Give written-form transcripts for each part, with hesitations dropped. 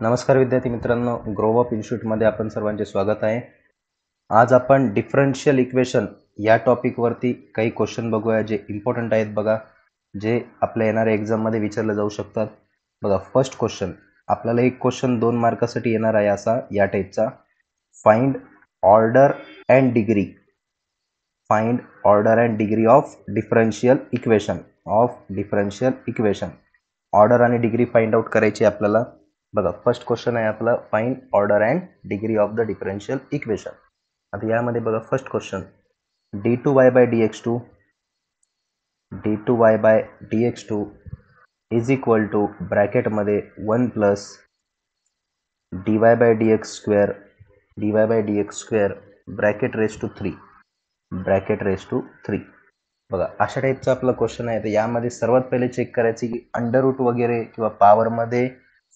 नमस्कार विद्यार्थी मित्रांनो, ग्रोअप इन्स्टिट्यूटमध्ये आपण सर्वांचे स्वागत आहे। आज आपण डिफरन्शियल इक्वेशन या टॉपिकवरती काही क्वेश्चन बघूया जे इम्पॉर्टंट आहेत बघा, जे आपल्या येणाऱ्या एक्झाममध्ये विचारले जाऊ शकतात। बघा, फर्स्ट क्वेश्चन आपल्याला एक क्वेश्चन 2 मार्कासाठी येणार आहे असा या टाईपचा, find order and degree of differential equation order आणि डिग्री फाइंड आउट करायची आपल्याला। बघा, फर्स्ट क्वेश्चन आहे आपला, find order and degree of the differential equation. आता यामध्ये बघा, first question d2y by dx2 is equal to ब्रॅकेटमध्ये 1 plus dy by dx square bracket raise to 3 बघा, अशा टाईपचा आपला क्वेश्चन आहे। तर यामध्ये सर्वात पहिले चेक करायचे की अंडर रूट वगैरे किंवा पॉवरमध्ये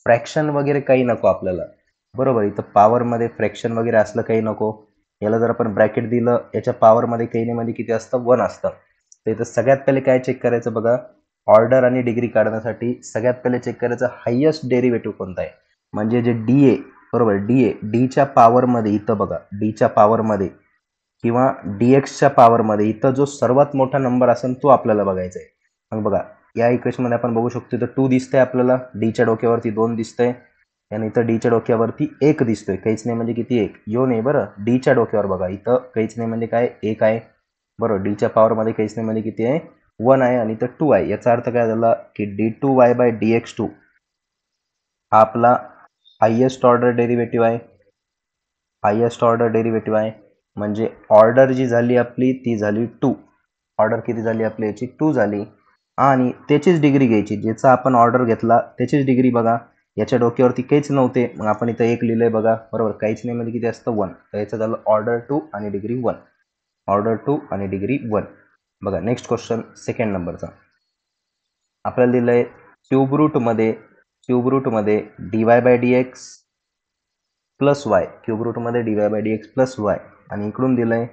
फ्रॅक्शन वगैरे काही नको आपल्याला, बरोबर। इथं पॉवरमध्ये फ्रॅक्शन वगैरे असलं काही नको। याला जर आपण ब्रॅकेट दिलं, याच्या पॉवरमध्ये काही नाही म्हणजे किती असतं, 1 असतं। तर इथं सगळ्यात पहिले काय चेक करायचं बघा, ऑर्डर आणि डिग्री काढण्यासाठी सगळ्यात पहिले चेक करायचं हायेस्ट डेरिव्हेटिव्ह कोणता आहे, म्हणजे जे डी ए, बरोबर, डीच्या पॉवरमध्ये इथं बघा, डीच्या पॉवरमध्ये किंवा डीएक्सच्या पॉवरमध्ये इथं जो सर्वात मोठा नंबर असेल तो आपल्याला बघायचा आहे। मग बघा, या इक्वेशनमध्ये आपण बघू शकतो, इथं 2 दिसतंय आपल्याला, डीच्या डोक्यावरती 2 दिसतंय आणि इथं डीच्या डोक्यावरती 1 दिसतोय, काहीच नाही म्हणजे किती, 1 यो नाही, बरं। डीच्या डोक्यावर बघा, इथं काहीच नाही म्हणजे काय, 1 आहे, बरोबर। डीच्या पॉवरमध्ये काहीच नाही म्हणजे किती आहे, 1 आहे आणि इथं 2 आहे। याचा अर्थ काय झाला की d2y by dx2 हा आपला हायेस्ट ऑर्डर डेरिव्हेटिव्ह आहे। म्हणजे ऑर्डर जी झाली आपली ती झाली 2, ऑर्डर किती झाली आपली याची, 2 झाली। आणि त्याचीच डिग्री घ्यायची, ज्याचा आपण ऑर्डर घेतला त्याचीच डिग्री बघा, याच्या डोक्यावरती काहीच नव्हते, मग आपण इथं 1 लिहिलंय बघा, बरोबर। काहीच नाही म्हणजे किती असतं, 1। तर याचं झालं ऑर्डर 2 आणि डिग्री 1, बघा। नेक्स्ट क्वेश्चन सेकंड नंबरचा आपल्याला दिलंय क्यूब रूटमध्ये dy by dx plus Y, cube रूटमध्ये dy by dx plus Y, आणि इकडून दिलंय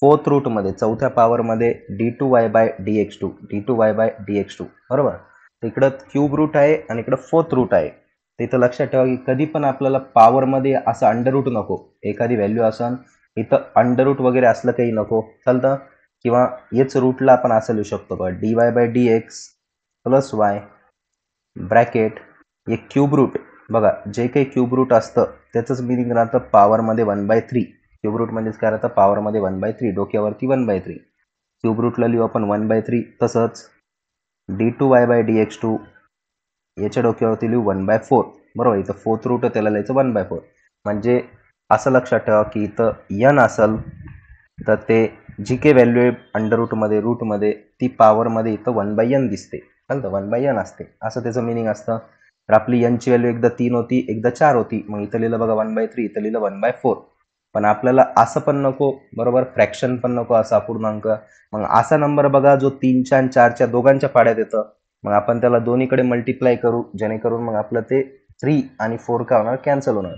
फोर्थ रूटमध्ये, चौथ्या पॉवरमध्ये d2y by dx2, बरोबर। तर इकडं क्यूब रूट आहे आणि इकडं फोर्थ रूट आहे। तर इथं लक्षात ठेवा की कधी पण आपल्याला पॉवरमध्ये असं अंडर रूट नको, एखादी व्हॅल्यू असन इथं अंडर रूट वगैरे असलं काही नको, चालतं। किंवा याच रूटला आपण असं लिहू शकतो बघा, dy by dx plus Y bracket एक क्यूब रूट, बघा, जे काही क्यूब रूट असतं त्याचंच मिनिंग राहतं पॉवरमध्ये 1/3। क्यूब रूट म्हणजेच काय राहतं, पॉवरमध्ये 1/3, डोक्यावरती 1/3, क्यूब रूटला लिहू आपण 1/3। तसंच d2y by dx2 याच्या डोक्यावरती लिहू 1/4, बरोबर। इथं फोर्थ रूट त्याला लिहायचं 1/4। म्हणजे असं लक्षात ठेवा की इथं n असेल तर ते जी काही व्हॅल्यू आहे अंडर रूटमध्ये ती पॉवरमध्ये इथं 1/n दिसते, चालतं, 1/n असते, असं त्याचं मिनिंग असतं। तर आपली n ची व्हॅल्यू एकदा 3 होती, एकदा 4 होती, मग इथं लिहिलं बघा 1/3, इथं लिहिलं 1/4। पण आपल्याला असं पण नको, बरोबर, फ्रॅक्शन पण नको असा अपूर्णांक। मग असा नंबर बघा जो 3च्या आणि 4च्या दोघांच्या पाड्यात येतं, मग आपण त्याला दोन्हीकडे मल्टिप्लाय करू, जेणेकरून मग आपलं ते 3 आणि 4 काय होणार, कॅन्सल होणार।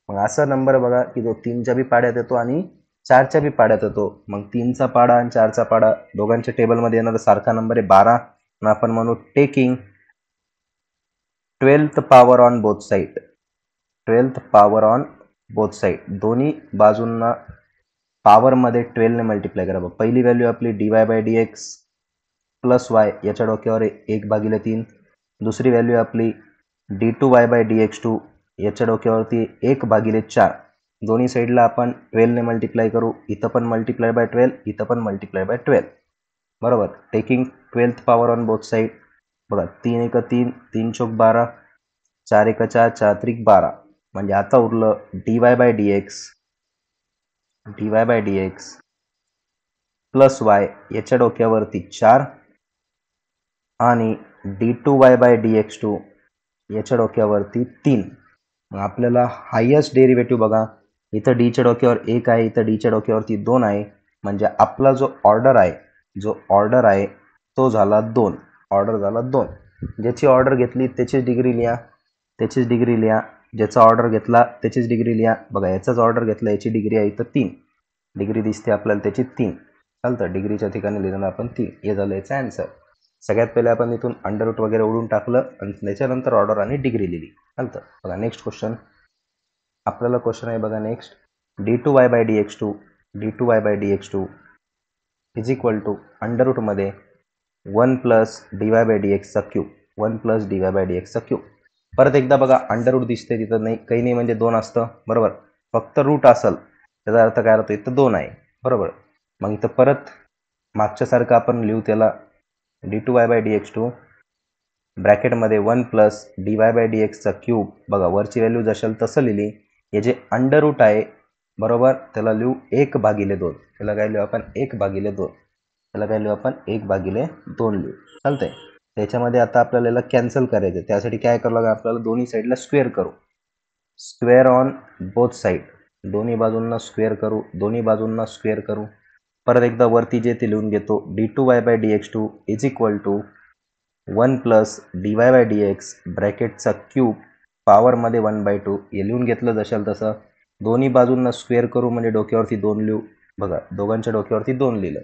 मग असा नंबर बघा की जो 3च्या बी पाड्यात येतो आणि 4च्या बी पाड्यात येतो। मग 3चा पाडा आणि 4चा पाडा दोघांच्या टेबलमध्ये येणारा सारखा नंबर आहे 12। मग आपण म्हणू taking 12th power on both side, दोन्ही बाजूंना पॉवरमध्ये 12 ने मल्टिप्लाय करा। पहिली व्हॅल्यू आपली dy by dx plus Y, याच्या डोक्यावर 1/3। दुसरी व्हॅल्यू आपली d2y by dx2 याच्या डोक्यावरती 1/4। दोन्ही साईडला आपण 12 ने मल्टिप्लाय करू, इथं पण मल्टिप्लाय बाय 12, इथं पण मल्टिप्लाय बाय 12, बरोबर। Taking 12th power on both side, बघा, 3 1 3, 3 चौक 12, 4 1 4, 4 3 12। म्हणजे आता उरलं dy by dx plus Y, याच्या डोक्यावरती 4 आणि d2y by dx2 याच्या डोक्यावरती 3। मग आपल्याला हायेस्ट डेरिव्हेटिव्ह बघा, इथं डीच्या डोक्यावर 1 आहे, इथं डीच्या डोक्यावरती 2 आहे, म्हणजे आपला जो ऑर्डर आहे तो झाला 2, ज्याची ऑर्डर घेतली त्याचीच डिग्री लिहा, ज्याचा ऑर्डर घेतला त्याचीच डिग्री लिहा। बघा, याचाच ऑर्डर घेतला, याची डिग्री आहे इथं 3, डिग्री दिसते आपल्याला त्याची 3, चालतं, डिग्रीच्या ठिकाणी लिहिलं आपण 3, हे झालं याचा आन्सर। सगळ्यात पहिले आपण इथून अंडर रूट वगैरे उडून टाकलं आणि त्याच्यानंतर ऑर्डर आणि डिग्री लिहिली. चालतं. बघा नेक्स्ट क्वेश्चन. आपल्याला क्वेश्चन आहे बघा next. d2y by dx2 is equal to under रूटमध्ये 1 प्लस dy बाय dx चा cube. 1 plus dy by dx चा क्यूब. परत एकदा बघा अंडर रूट दिसते तिथं, नाही काही नाही म्हणजे 2 असतं बरोबर. फक्त रूट असेल त्याचा अर्थ काय होतो, इथं 2 आहे बरोबर. मग इथं परत मागच्यासारखं आपण लिहू त्याला d2y बाय dx2 ब्रॅकेटमध्ये 1 प्लस dy बाय dx चा क्यूब. बघा वरची व्हॅल्यू जशाल तसं लिहिली. हे जे अंडर रूट आहे बरोबर त्याला लिहू 1/2. त्याला काय लिहू आपण 1/2. त्याला काय लिहू आपण 1/2 लिहू. चालतंय. त्याच्यामध्ये आता आपल्याला याला कॅन्सल करायचं. त्यासाठी काय करावं लागेल आपल्याला, दोन्ही साईडला स्क्वेअर करू. Square on both side. दोन्ही बाजूंना स्क्वेअर करू. दोन्ही बाजूंना स्क्वेअर करू. परत एकदा वरती जे ते लिहून घेतो. d2y by dx2 is equal to 1 plus dy by dx ब्रॅकेटचा क्यूब पॉवरमध्ये 1/2. हे लिहून घेतलं जशाल तसं. दोन्ही बाजूंना स्क्वेअर करू म्हणजे डोक्यावरती 2 लिहू. बघा दोघांच्या डोक्यावरती 2 लिहिलं.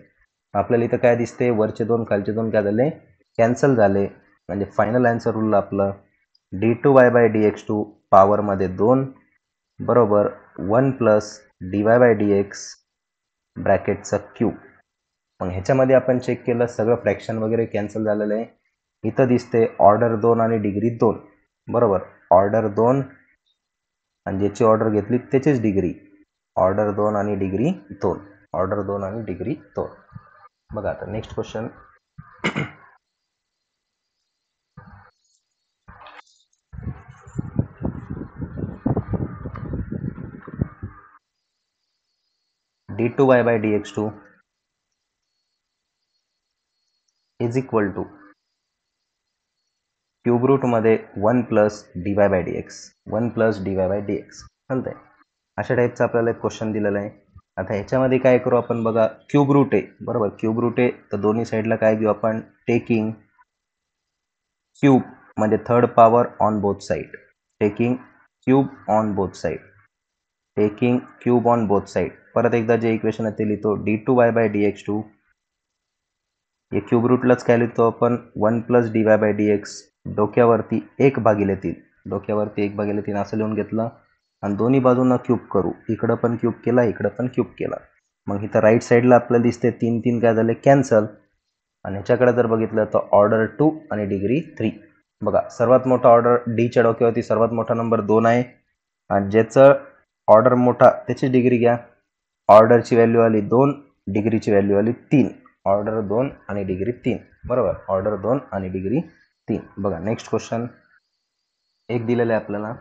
आपल्याला इथं काय दिसते, वरचे 2 खालचे 2 काय झाले, कॅन्सल झाले. म्हणजे फायनल आन्सर उरलं आपलं d2y बाय dx2 पॉवरमध्ये 2 बरोबर 1 प्लस dy बाय dx ब्रॅकेटचा क्यूब. मग ह्याच्यामध्ये आपण चेक केलं सगळं फ्रॅक्शन वगैरे कॅन्सल झालेलं आहे. इथं दिसते ऑर्डर 2 आणि डिग्री 2 बरोबर. ऑर्डर 2 आणि ज्याची ऑर्डर घेतली त्याचीच डिग्री. ऑर्डर 2 आणि डिग्री 2. ऑर्डर 2 आणि डिग्री 2. बघा आता next question. d2y by dx2 is equal to cube रूटमध्ये 1 plus dy by dx. 1 plus dy by dx. चालतंय. अशा टाईपचा आपल्याला एक क्वेश्चन दिलेला आहे. आता ह्याच्यामध्ये काय करू आपण बघा, क्यूब रूट आहे बरोबर. क्यूब रूट आहे तर दोन्ही साईडला काय घेऊ आपण, टेकिंग क्यूब म्हणजे third power on both side. Taking cube on both side. Taking cube on both side. परत एकदा जे इक्वेशन आहे ते लिहितो. d2y बाय dx2 हे क्यूब रूटलाच काय लिहितो आपण 1 प्लस dy बाय dx डोक्यावरती 1/3. डोक्यावरती 1/3 असं लिहून घेतलं आणि दोन्ही बाजूंना क्यूब करू. इकडं पण क्यूब केला, इकडं पण क्यूब केला. मग इथं राईट साईडला आपल्याला दिसते 3 3 काय झाले, कॅन्सल. आणि ह्याच्याकडे जर बघितलं तर ऑर्डर 2 आणि डिग्री 3. बघा सर्वात मोठा ऑर्डर डीच्या डोक्यावरती सर्वात मोठा नंबर 2 आहे आणि ज्याचं ऑर्डर मोठा त्याची डिग्री घ्या. ऑर्डरची व्हॅल्यू आली 2, डिग्रीची व्हॅल्यू आली 3. ऑर्डर 2 आणि डिग्री 3 बरोबर. ऑर्डर 2 आणि डिग्री 3. बघा नेक्स्ट क्वेश्चन एक दिलेलं आहे आपल्याला.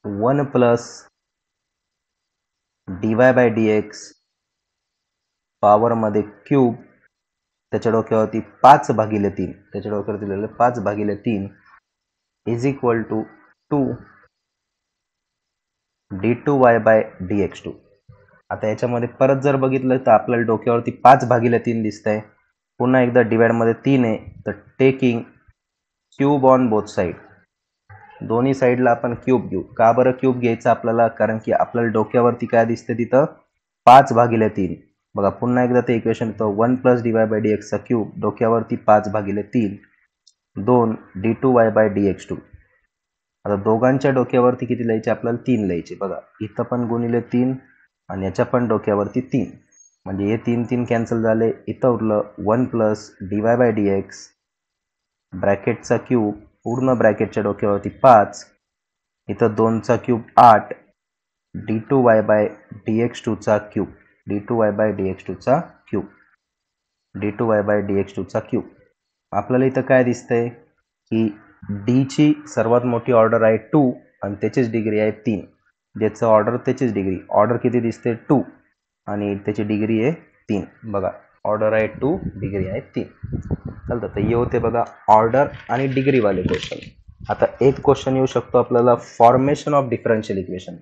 1 प्लस dy बाय dx पॉवरमध्ये क्यूब त्याच्या डोक्यावरती 5/3. त्याच्या डोक्यावरती लिहिलेलं 5/3 is equal to 2 d2y by dx2. आता याच्यामध्ये परत जर बघितलं तर आपल्याला डोक्यावरती 5/3 दिसत आहे. पुन्हा एकदा डिवाइडमध्ये 3 आहे तर taking cube on both side. दोन्ही साईडला आपण क्यूब घेऊ. का बरं क्यूब घ्यायचं आपल्याला, कारण की आपल्याला डोक्यावरती काय दिसतं तिथं 5/3. बघा पुन्हा एकदा ते इक्वेशन येतं 1 प्लस dy बाय dx चा क्यूब डोक्यावरती 5/3 2 d2y बाय dx2. आता दोघांच्या डोक्यावरती किती लिहायचे आपल्याला, 3 लिहायचे. बघा इथं पण गुणिले 3 आणि याच्या पण डोक्यावरती 3 म्हणजे हे 3 3 कॅन्सल झाले. इथं उरलं 1 प्लस dy बाय dx ब्रॅकेटचा क्यूब पूर्ण ब्रॅकेटच्या डोक्यावरती 5. इथं 2चा क्यूब 8 d2y बाय dx2 चा क्यूब. d2y बाय dx2 चा क्यूब. d2y बाय dx2 चा क्यूब. आपल्याला इथं काय दिसतंय की डीची सर्वात मोठी ऑर्डर आहे 2 आणि त्याचीच डिग्री आहे 3. ज्याचं ऑर्डर त्याचीच डिग्री. ऑर्डर किती दिसते 2 आणि त्याची डिग्री आहे 3. बघा ऑर्डर आहे 2, डिग्री आहे 3. चालतं. तर हे होते बघा ऑर्डर आणि डिग्रीवाले क्वेश्चन. आता एक क्वेश्चन येऊ शकतो आपल्याला फॉर्मेशन ऑफ डिफरन्शियल इक्वेशन.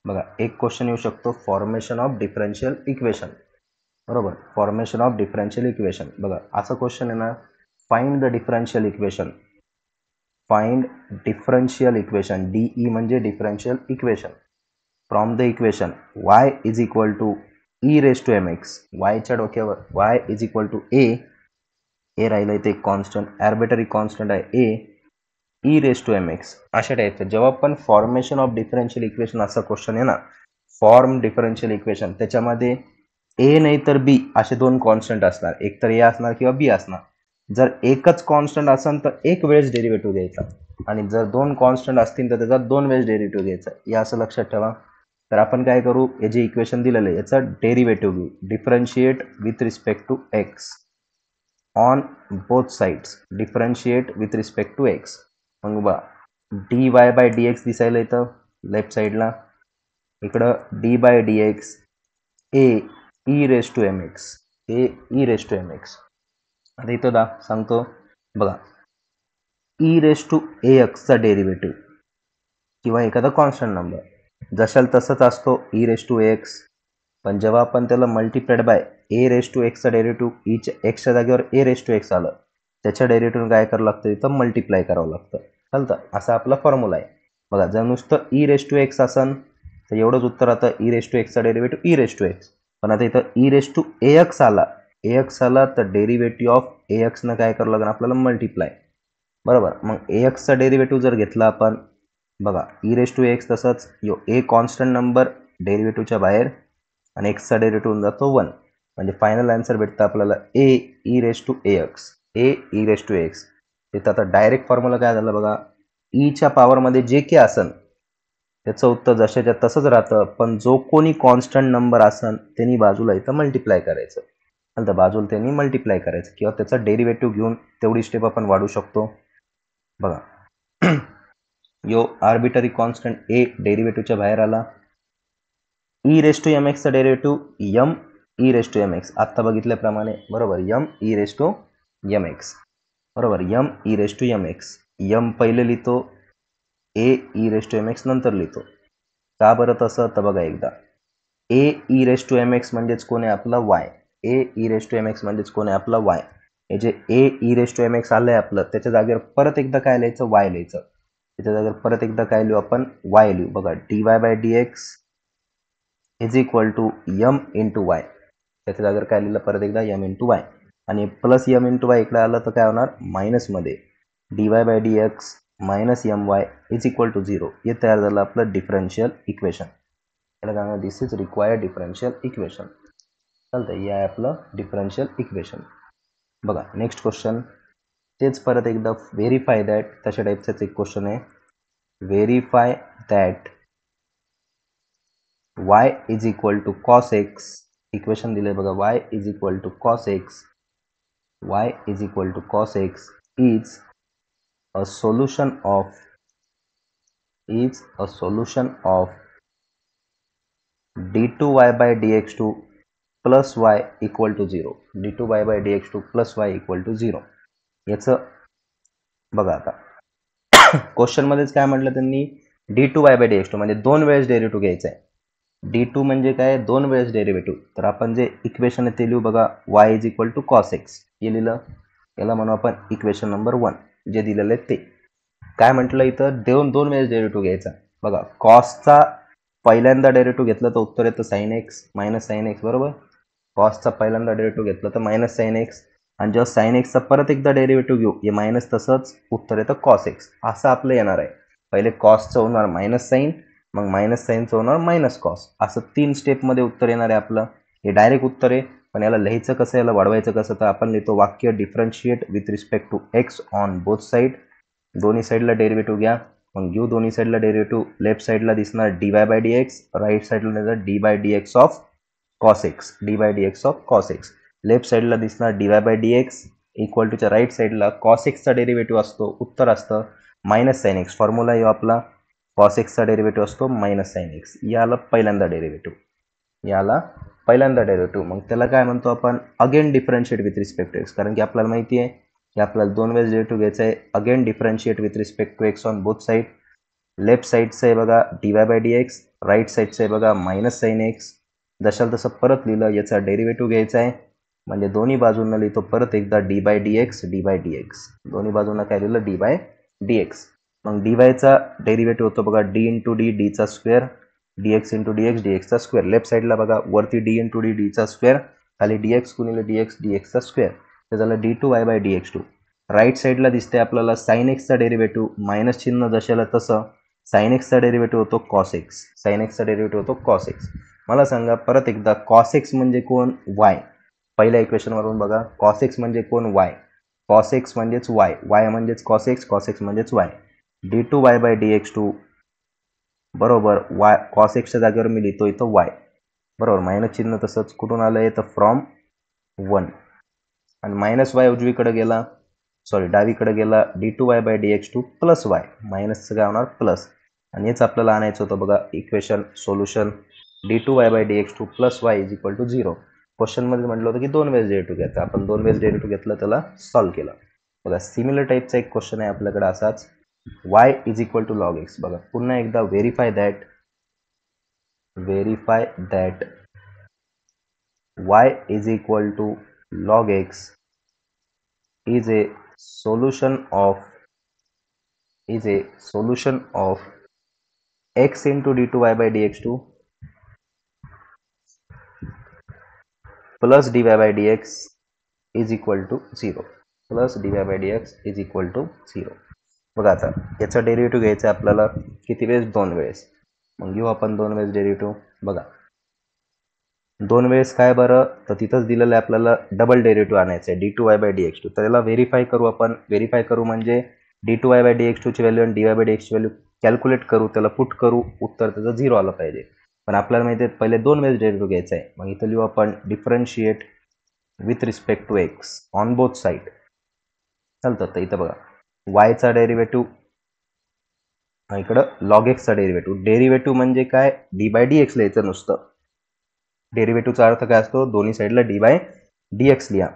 बघा एक क्वेश्चन येऊ शकतो फॉर्मेशन ऑफ डिफरन्शियल इक्वेशन बरोबर. Formation of differential equation. बघा असा क्वेश्चन आहे ना, find the differential equation. Find differential equation. DE म्हणजे differential equation. From the equation y is equal to e raise to mx. y च्या डोक्यावर y is equal to a A राहिलं इथे एक कॉन्स्टंट, आर्बिटरी कॉन्स्टंट आहे ए E raise to M X. अशा टाईपचं जेव्हा पण फॉर्मेशन ऑफ डिफरन्शियल इक्वेशन असा क्वेश्चन आहे ना, फॉर्म डिफरन्शियल इक्वेशन, त्याच्यामध्ये ए नाही तर बी असे दोन कॉन्स्टंट असणार, एक तर ए असणार किंवा बी असणार. जर एकच कॉन्स्टंट असेल तर एक वेळेस डेरिव्हेटिव्ह घ्यायचा, आणि जर दोन कॉन्स्टंट असतील तर त्याचा दोन वेळेस डेरिव्हेटिव्ह घ्यायचा, या असं लक्षात ठेवा. तर आपण काय करू, हे जे इक्वेशन दिलेलं आहे याचं डेरिव्हेटिव्ह घेऊ, differentiate with respect to x on both sides, differentiate with respect to x. मग बा D Y by D X दिसायला इथं लेफ्ट साईडला, इकडं D by D x A E raise to M X, A E raise to M X. आता इथं सांगतो बघा, ई रेस टू ए एक्सचा डेरिव्हेटिव्ह किंवा एखादा कॉन्स्टंट नंबर जशाल तसंच असतो ई रेस टू एक्स, पण जेव्हा आपण त्याला multiplied by A raise to एक्सचा डेरिव्हेटिव्ह ईच्या एक्सच्या जागेवर ए रेस टू एक्स आलं, त्याच्या डेरिव्हेटिव्ह काय करावं लागतं, इथं मल्टिप्लाय करावं लागतं. चालतं, असा आपला फॉर्म्युला आहे. बघा, जर नुसतं ई रेस टू एक्स असन तर एवढंच उत्तर आता ई रेस टू एक्सचा derivative E raise to X. पण आता इथं E raise to A X आला तर डेरिव्हेटिव्ह ऑफ ए एक्सनं काय करावं लागेल आपल्याला, मल्टिप्लाय. बरोबर, मग ए एक्सचा डेरिव्हेटिव्ह जर घेतला आपण, बघा ई रेस टू एक्स, तसंच यो ए कॉन्स्टंट नंबर डेरिव्हेटिव्हच्या बाहेर आणि एक्सचा डेरिव्हेटिव्ह होऊन जातो 1, म्हणजे फायनल आन्सर भेटतं आपल्याला A E raise to A X, A E raise to X. तिथं आता डायरेक्ट फॉर्म्युला काय झालं बघा, ईच्या पॉवरमध्ये जे के असन त्याचं उत्तर जशाच्या तसंच राहतं, पण जो कोणी कॉन्स्टंट नंबर असन त्यांनी बाजूला इथं मल्टिप्लाय करायचं, नंतर बाजूला त्यांनी मल्टिप्लाय करायचं किंवा त्याचा डेरिव्हेटिव्ह घेऊन तेवढी स्टेप आपण वाढू शकतो. बघा यो आर्बिटरी कॉन्स्टंट ए डेरिव्हेटिव्हच्या बाहेर आला, ई रेस टू एम एक्सचा derivative M E raise to M X, आत्ता बघितल्याप्रमाणे. बरोबर, M E raise to M X, बरोबर, M E raise to M X. M पहिले लिहितो, A E raise to M X नंतर लिहितो. का बरं तसं, तर बघा एकदा, A E raise to M X म्हणजेच कोण आहे आपला Y, A E raise to M X म्हणजेच कोण आहे आपला वाय. हे जे A E raise to M X आलं आहे आपलं, त्याच्या जागेवर परत एकदा काय लिहायचं, वाय लिहायचं. त्याच्या जागेवर परत एकदा काय लिहू आपण, वाय लिहू. बघा, D Y by D x is equal to M into Y, त्याच्या जागेवर काय लिहिलं परत एकदा, यम इंटू वाय, आणि प्लस यम इंटू वाय इकडे आलं तर काय होणार, मायनसमध्ये D Y by D X minus M Y is equal to 0. हे तयार झालं आपलं डिफरन्शियल इक्वेशन. याला काय म्हणणार, दिस इज रिक्वायर्ड डिफरन्शियल इक्वेशन. चालतं, हे आहे आपलं डिफरन्शियल इक्वेशन. बघा नेक्स्ट क्वेश्चन, तेच परत एकदा व्हेरीफाय दॅट, तशा टाईपचाच एक क्वेश्चन आहे. Verify that y is equal to cos X, equation दिले बघा, y is equal to cos X, y is equal to cos X is a solution of d2y by dx2 plus y equal to 0, d2y by dx2 plus y equal to 0. याचं बघा, आता question मध्येच काय म्हटलं त्यांनी, d2y by dx2 म्हणजे दोन वेळेस डेरिव्हेटिव्ह घ्यायचा आहे. d2 म्हणजे काय, दोन वेळेस डेरिव्हेटिव्ह. तर आपण जे इक्वेशन आहे ते लिहू बघा, y is equal to cos X, हे लिहिलं, याला म्हणू आपण इक्वेशन नंबर 1, जे दिलेलं आहे ते. काय म्हटलं इथं, दोन वेळेस डेरिव्हेटिव्ह घ्यायचा. बघा, कॉसचा पहिल्यांदा डेरिव्हेटिव्ह घेतलं तर उत्तर येतं sign x minus sine x, बरोबर. कॉसचा पहिल्यांदा डेरिव्हेटिव्ह घेतलं तर मायनस साइन एक्स, आणि जेव्हा साइन एक्सचा परत एकदा डेरिव्हेटिव्ह घेऊ, हे मायनस तसंच उत्तर येतं कॉस एक्स, असं आपलं येणार आहे. पहिले कॉसचं होणार मायनस साइन, मग मायनस साइनचं होणार मायनस कॉस, असं 3 स्टेपमध्ये उत्तर येणार आहे आपलं. हे डायरेक्ट उत्तर आहे, पण याला लिहायचं कसं, याला वाढवायचं कसं, तर आपण लिहितो वाक्य, differentiate with respect to x on both side. दोन्ही साईडला डेरिव्हेटिव्ह घ्या, मग घेऊ दोन्ही साईडला डेरिव्हेटिव्ह. लेफ्ट साईडला दिसणार d Y by D x, right साईडला दिसणार d by D x of cos x, d by D x of cos x. Left साईडला दिसणार d Y by D x equal टूच्या राईट साईडला कॉस एक्सचा derivative असतो, उत्तर असतं मायनस साइन एक्स. फॉर्म्युला येऊ आपला, कॉस एक्सचा डेरिव्हेटिव्ह असतो मायनस साइन एक्स. याला पहिल्यांदा डेरिव्हेटिव्ह, मग त्याला काय म्हणतो आपण, again differentiate with respect to x, कारण की आपल्याला माहिती आहे की आपल्याला दोन वेळेस डेरिव्हेटिव्ह घ्यायचा आहे. Again differentiate with respect to x on both side. Left साईडचं आहे बघा D Y by D x, right साईडचं आहे बघा मायनस साइन एक्स. जशाल तसं परत लिहिलं, याचा डेरिव्हेटिव्ह घ्यायचा आहे, म्हणजे दोन्ही बाजूंना लिहितो परत एकदा d by D x, d by D x, दोन्ही बाजूंना काय लिहिलं, डी बाय डी एक्स. मग डी वायचा डेरिव्हेटिव्ह होतो बघा, डी इंटू डी, डीचा square, d x into d x, d एक्सचा स्क्वेअर. लेफ्ट साईडला बघा, वरती डी इंटू डी, डीचा स्क्वेअर, खाली डी एक्स गुणिले डी एक्स, डी एक्सचा स्क्वेअर. ते झालं d2y/dx2. राईट साईडला दिसते आपल्याला साइन एक्सचा डेरिव्हेटिव्ह, मायनस चिन्ह जशाला तसं साइन एक्सचा डेरिव्हेटिव्ह होतो कॉस एक्स, साइन एक्सचा डेरिव्हेटिव्ह होतो कॉस एक्स. मला सांगा परत एकदा कॉस एक्स म्हणजे कोण? वाय. पहिल्या इक्वेशनवरून बघा, कॉस एक्स म्हणजे कोण? वाय. कॉस एक्स म्हणजेच वाय, वाय म्हणजेच कॉस एक्स, कॉस एक्स म्हणजेच वाय. d2y/dx2 बरोबर वाय, कॉस एक्सच्या जागेवर मी लिहितो इथं वाय, बरोबर. मायनस चिन्ह तसंच कुठून आलंय तर फ्रॉम 1, आणि मायनस वाय उजवीकडे गेला, सॉरी डावीकडे गेला, d2y/dx2 प्लस वाय, मायनसचं काय होणार प्लस, आणि हेच आपल्याला आणायचं होतं बघा equation solution, d2y/dx2 plus y is equal to 0. क्वेश्चनमध्ये म्हटलं होतं की 2 वेळेस डेरिव्हेटिव्ह घ्यायचा, आपण 2 वेळेस डेरिव्हेटिव्ह घेतलं, त्याला सॉल्व्ह केलं. बघा सिमिलर टाईपचा एक क्वेश्चन आहे आपल्याकडे असाच, y is equal to log x. बघा पुन्हा एकदा verify that y is equal to log x is a solution of x into d2y/dx2 plus dy/dx is equal to 0. बघा आता याचा डेरिव्हेटिव्ह घ्यायचा आपल्याला किती वेळेस? 2 वेळेस. मग घेऊ आपण 2 वेळेस डेरिव्हेटिव्ह. बघा 2 वेळेस काय बरं, तर तिथंच दिलेलं आहे आपल्याला डबल डेरिव्हेटिव्ह आणायचं आहे d2y/dx2. तर याला व्हेरीफाय करू आपण. व्हेरीफाय करू म्हणजे d2y/dx2 ची व्हॅल्यू आणि dy/dx ची व्हॅल्यू कॅल्क्युलेट करू, त्याला पुट करू, उत्तर त्याचं 0 आलं पाहिजे. पण आपल्याला माहिती आहे पहिले 2 वेळेस डेरिव्हेटिव्ह घ्यायचा आहे. मग इथं लिहू आपण differentiate with respect to x on both side. चालतं. तर इथं बघा वायचा डेरिव्हेटिव्ह, इकडं लॉग एक्सचा डेरिव्हेटिव्ह. डेरिव्हेटिव्ह म्हणजे काय? d/dx लिहायचं नुसतं. डेरिव्हेटिव्हचा अर्थ काय असतो? दोन्ही साईडला d/dx लिहा.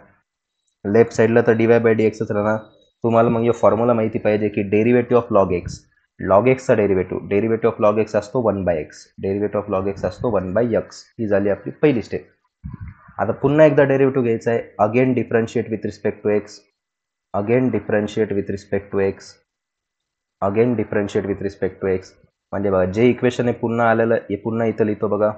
लेफ्ट साईडला तर dy/dxच राहणार. तुम्हाला मग हे फॉर्म्युला माहिती पाहिजे की derivative of log x, log एक्सचा डेरिव्हेटिव्ह ऑफ लॉग एक्स असतो 1/x, derivative of log x असतो 1/x. ही झाली आपली पहिली स्टेप. आता पुन्हा एकदा डेरिव्हेटिव्ह घ्यायचा आहे, again differentiate with respect to x, म्हणजे बघा जे इक्वेशन आहे पुन्हा आलेलं हे पुन्हा इथं लिहितो बघा,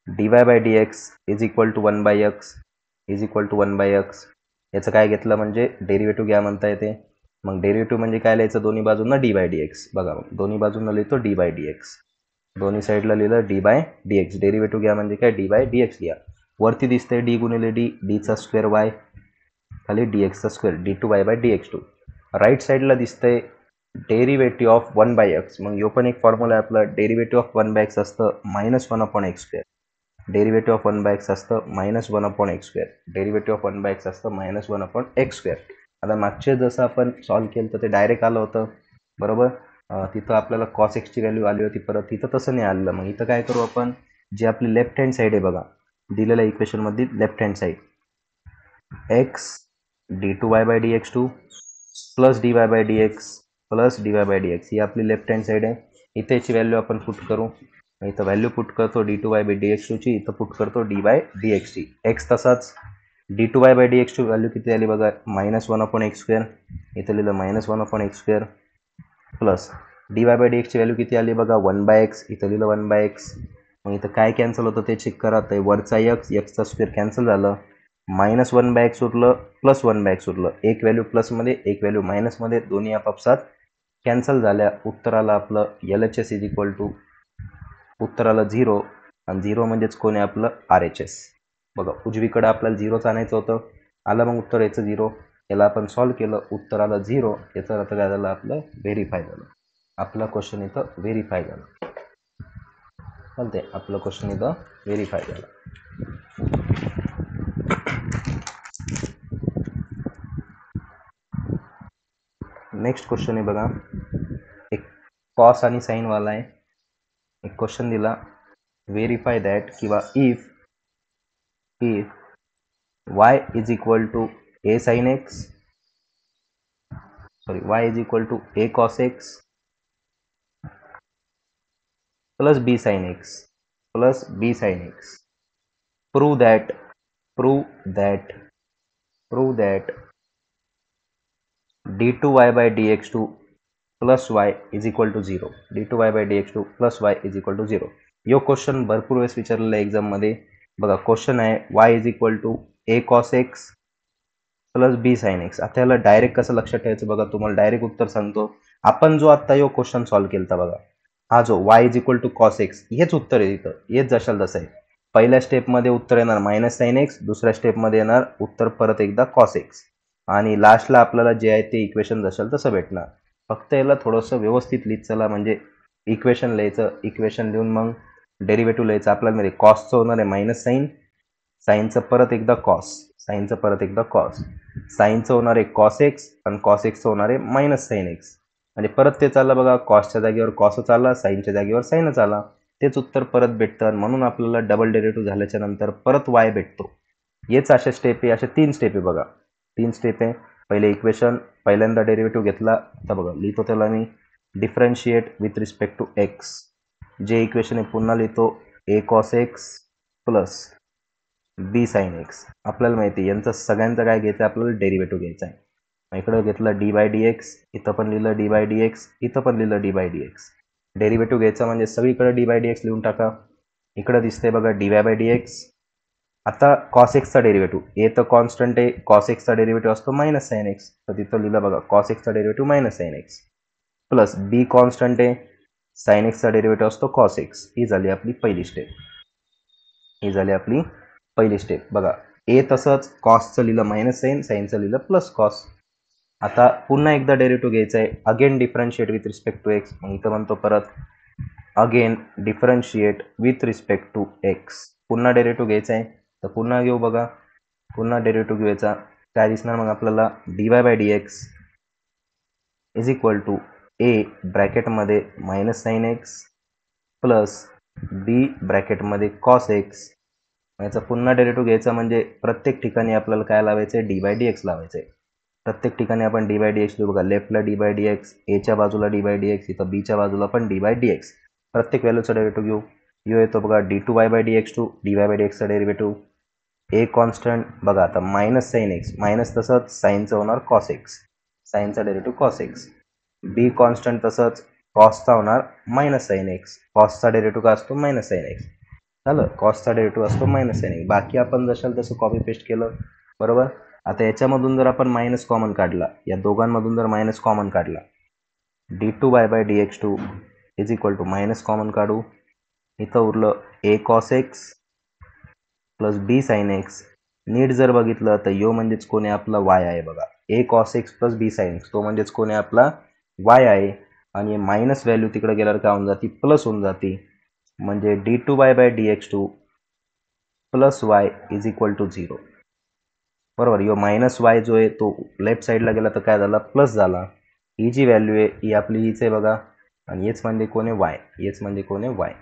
dy/dx is equal to 1/x याचं काय घेतलं म्हणजे डेरिव्हेटिव्ह घ्या म्हणता येते. मग डेरिव्हेटिव्ह म्हणजे काय लिहायचं? दोन्ही बाजूंना dy/dx. बघा दोन्ही बाजूंना लिहितो dy/dx, दोन्ही साईडला लिहिलं dy/dx. डेरिव्हेटिव्ह घ्या म्हणजे काय? dy/dx लिहा. वरती दिसतंय d गुणिले d, dचा स्क्वेअर y, खाली dxचा स्क्वेअर d2y/dx2. राईट साईडला दिसतंय डेरिव्हेटिव्ह ऑफ 1/x. मग यो पण एक फॉर्म्युला आहे आपला, डेरिव्हेटिव्ह ऑफ 1/x असतं -1/x². डेरिव्हेटिव्ह ऑफ 1/x असतं -1/x². डेरिव्हेटिव्ह ऑफ 1/x असतं -1/x². आता मागचे जसं आपण सॉल्व्ह केलं तर ते डायरेक्ट आलं होतं, बरोबर. तिथं आपल्याला कॉस एक्सची व्हॅल्यू आली होती, परत तिथं तसं नाही आलं. मग इथं काय करू आपण, जी आपली लेफ्ट हँड साईड आहे बघा, दिलेल्या इक्वेशनमध्ये left hand side x d2y/dx2 plus dy/dx ही आपली लेफ्ट हँड साईड आहे. इथे याची व्हॅल्यू आपण पुट करू. इथं व्हॅल्यू पुट करतो d2y/dx2 ची, इथं पुट करतो dy/dx ची. x तसाच d2y/dx2 व्हॅल्यू किती आली बघा, -1/x². इथं लिहिलं -1/x² प्लस dy/dx ची व्हॅल्यू किती आली बघा 1/x, इथं लिहिलं 1/x. मग इथं काय कॅन्सल होतं ते चेक करा. तर वरचा x चा स्क्वेअर कॅन्सल झालं, -1/x उरलं, प्लस 1/x उरलं. एक व्हॅल्यू प्लसमध्ये, एक व्हॅल्यू मायनसमध्ये, दोन्ही आपापसात कॅन्सल झाल्या. उत्तराला आपलं LHS इज इक्वल टू, उत्तराला 0, आणि 0 म्हणजेच कोण आहे आपलं RHS. बघा उजवीकडं आपल्याला 0च आणायचं होतं, आलं मग उत्तर याचं 0. याला आपण सॉल्व्ह केलं, उत्तराला 0. याचा अर्थ काय झालं? आपलं व्हेरीफाय झालं. आपला क्वेश्चन इथं व्हेरीफाय झालं. चालते, आपलं क्वेश्चन इथं व्हेरीफाय झालं. नेक्स्ट क्वेश्चन आहे बघा, एक कॉस आणि साईन वाला आहे. एक क्वेश्चन दिला, व्हेरीफाय दॅट किंवा if y is equal to a sin x, sorry y is equal to a cos x plus b sin x prove that d2y/dx2 plus y is equal to 0. d2y/dx2 plus y is equal to 0. यो question भरपूर वेळेस विचारलेला आहे एक्झाममध्ये. बघा question आहे y is equal to a cos x plus b sine x. आता याला डायरेक्ट कसं लक्षात ठेवायचं बघा, तुम्हाला डायरेक्ट उत्तर सांगतो. आपण जो आत्ता यो क्वेश्चन सॉल्व्ह केलता बघा, हा जो y is equal to cos x, हेच उत्तर आहे इथं, हेच जशाल तसं आहे. पहिल्या स्टेपमध्ये उत्तर येणार मायनस साइन एक्स, दुसऱ्या स्टेपमध्ये येणार उत्तर परत एकदा कॉस एक्स, आणि लास्टला आपल्याला जे आहे ते इक्वेशन जशाल तसं भेटणार. फक्त याला थोडंसं व्यवस्थित लिहित चला, म्हणजे इक्वेशन लिहायचं, इक्वेशन लिहून मग डेरिव्हेटिव्ह लिहायचं. आपल्याला म्हणजे कॉसचं होणार आहे मायनस साईन, साईनचं परत एकदा कॉस, साईनचं परत एकदा कॉस, साईनचं होणार आहे कॉस एक्स, आणि कॉस एक्सचं होणार आहे मायनस साईन एक्स. म्हणजे परत ते चाललं बघा, कॉसच्या जागेवर कॉसच आला, साईनच्या जागेवर साईनच आला, तेच उत्तर परत भेटतं. म्हणून आपल्याला डबल डेरिव्हेटिव्ह झाल्याच्या नंतर परत वाय भेटतो. हेच अशा स्टेप आहे, अशा 3 स्टेप आहे बघा, 3 स्टेप आहे. पहिले इक्वेशन, पहिल्यांदा डेरिव्हेटिव्ह घेतला, आता बघा लिहितो त्याला मी differentiate with respect to x. जे इक्वेशन आहे पुन्हा लिहितो, a cos x plus b sine x. आपल्याला माहिती आहे यांचं सगळ्यांचं काय घ्यायचं आहे, आपल्याला डेरिव्हेटिव्ह घ्यायचा आहे. इकडं घेतलं डी बाय डी एक्स, इथं पण लिहिलं डी बाय डी एक्स, इथं पण लिहिलं d by D x. Derivative घ्यायचा म्हणजे सगळीकडे डी बाय डी एक्स लिहून टाका. इकडं दिसतंय बघा D Y by D x. आता कॉस एक्सचा डेरिव्हेटिव्ह, ए तर कॉन्स्टंट आहे, कॉस एक्सचा डेरिव्हेटिव्ह असतो मायनस साइन एक्स, तर तिथं लिहिलं बघा कॉस एक्सचा derivative minus sine x, plus b constant आहे, साइन एक्सचा डेरिव्हेटिव्ह असतो कॉस एक्स. ही झाली आपली पहिली स्टेप, ही झाली आपली पहिली स्टेप. बघा ए तसंच कॉसचं लिहिलं मायनस साइन, साइनचं लिहिलं प्लस कॉस. आता पुन्हा एकदा डेरिव्हेटिव्ह घ्यायचा आहे, again differentiate with respect to x. मग इथं म्हणतो परत again differentiate with respect to x. पुन्हा डेरिव्हेटिव्ह घ्यायचा आहे, तर पुन्हा घेऊ बघा, पुन्हा डेरिव्हेटिव्ह घ्यायचा, काय दिसणार मग आपल्याला d Y by D x is equal to a ब्रॅकेटमध्ये minus sine x plus b ब्रॅकेटमध्ये कॉस एक्स. याचा पुन्हा डेरिव्हेटिव्ह घ्यायचा म्हणजे प्रत्येक ठिकाणी आपल्याला काय लावायचं आहे, डी बाय डी एक्स लावायचं आहे. प्रत्येक ठिकाणी आपण डी बाय डी एक्स लिहू बघा, लेफ्टला डी बाय डी एक्स, एच्या बाजूला डी बाय डी एक्स, इथं बीच्या बाजूला पण डी बाय डी एक्स. प्रत्येक व्हॅल्यूचा डेरिव्हेटिव्ह घेऊ. यो येतो बघा d two y by D x two, d Y by d एक्सचा डेरिव्हेटिव्ह. ए कॉन्स्टंट बघा आता मायनस साइन एक्स, मायनस तसंच साईनचं होणार कॉस एक्स, साईनचा derivative cos x. B constant तसंच कॉसचा होणार मायनस साइन एक्स, कॉसचा डेरिव्हेटिव्ह काय असतो मायनस साइन एक्स. झालं, कॉसचा डेरिव्हेटिव्ह असतो मायनस साइन एक्स. बाकी आपण जशाल तसं कॉपी पेस्ट केलं, बरोबर. आता याच्यामधून जर आपण मायनस कॉमन काढला, या दोघांमधून जर मायनस कॉमन काढला, d two y by D x two is equal to minus common काढू, इथं उरलं a cos x plus b sine x. नीट जर बघितलं तर यो म्हणजेच कोणी आपला वाय आहे बघा, ए cos x plus b sine x, तो म्हणजेच कोणी आपला वाय आहे. आणि मायनस व्हॅल्यू तिकडे गेल्यावर काय होऊन जाते, प्लस होऊन जाते, म्हणजे d two y by D x two plus y is equal to 0. बरोबर, यो मायनस वाय जो आहे तो लेफ्ट साईडला गेला तर काय झाला, प्लस झाला. ही जी व्हॅल्यू आहे ही आपली हीच आहे बघा, आणि हेच म्हणजे कोण आहे वाय, हेच म्हणजे कोण आहे वाय.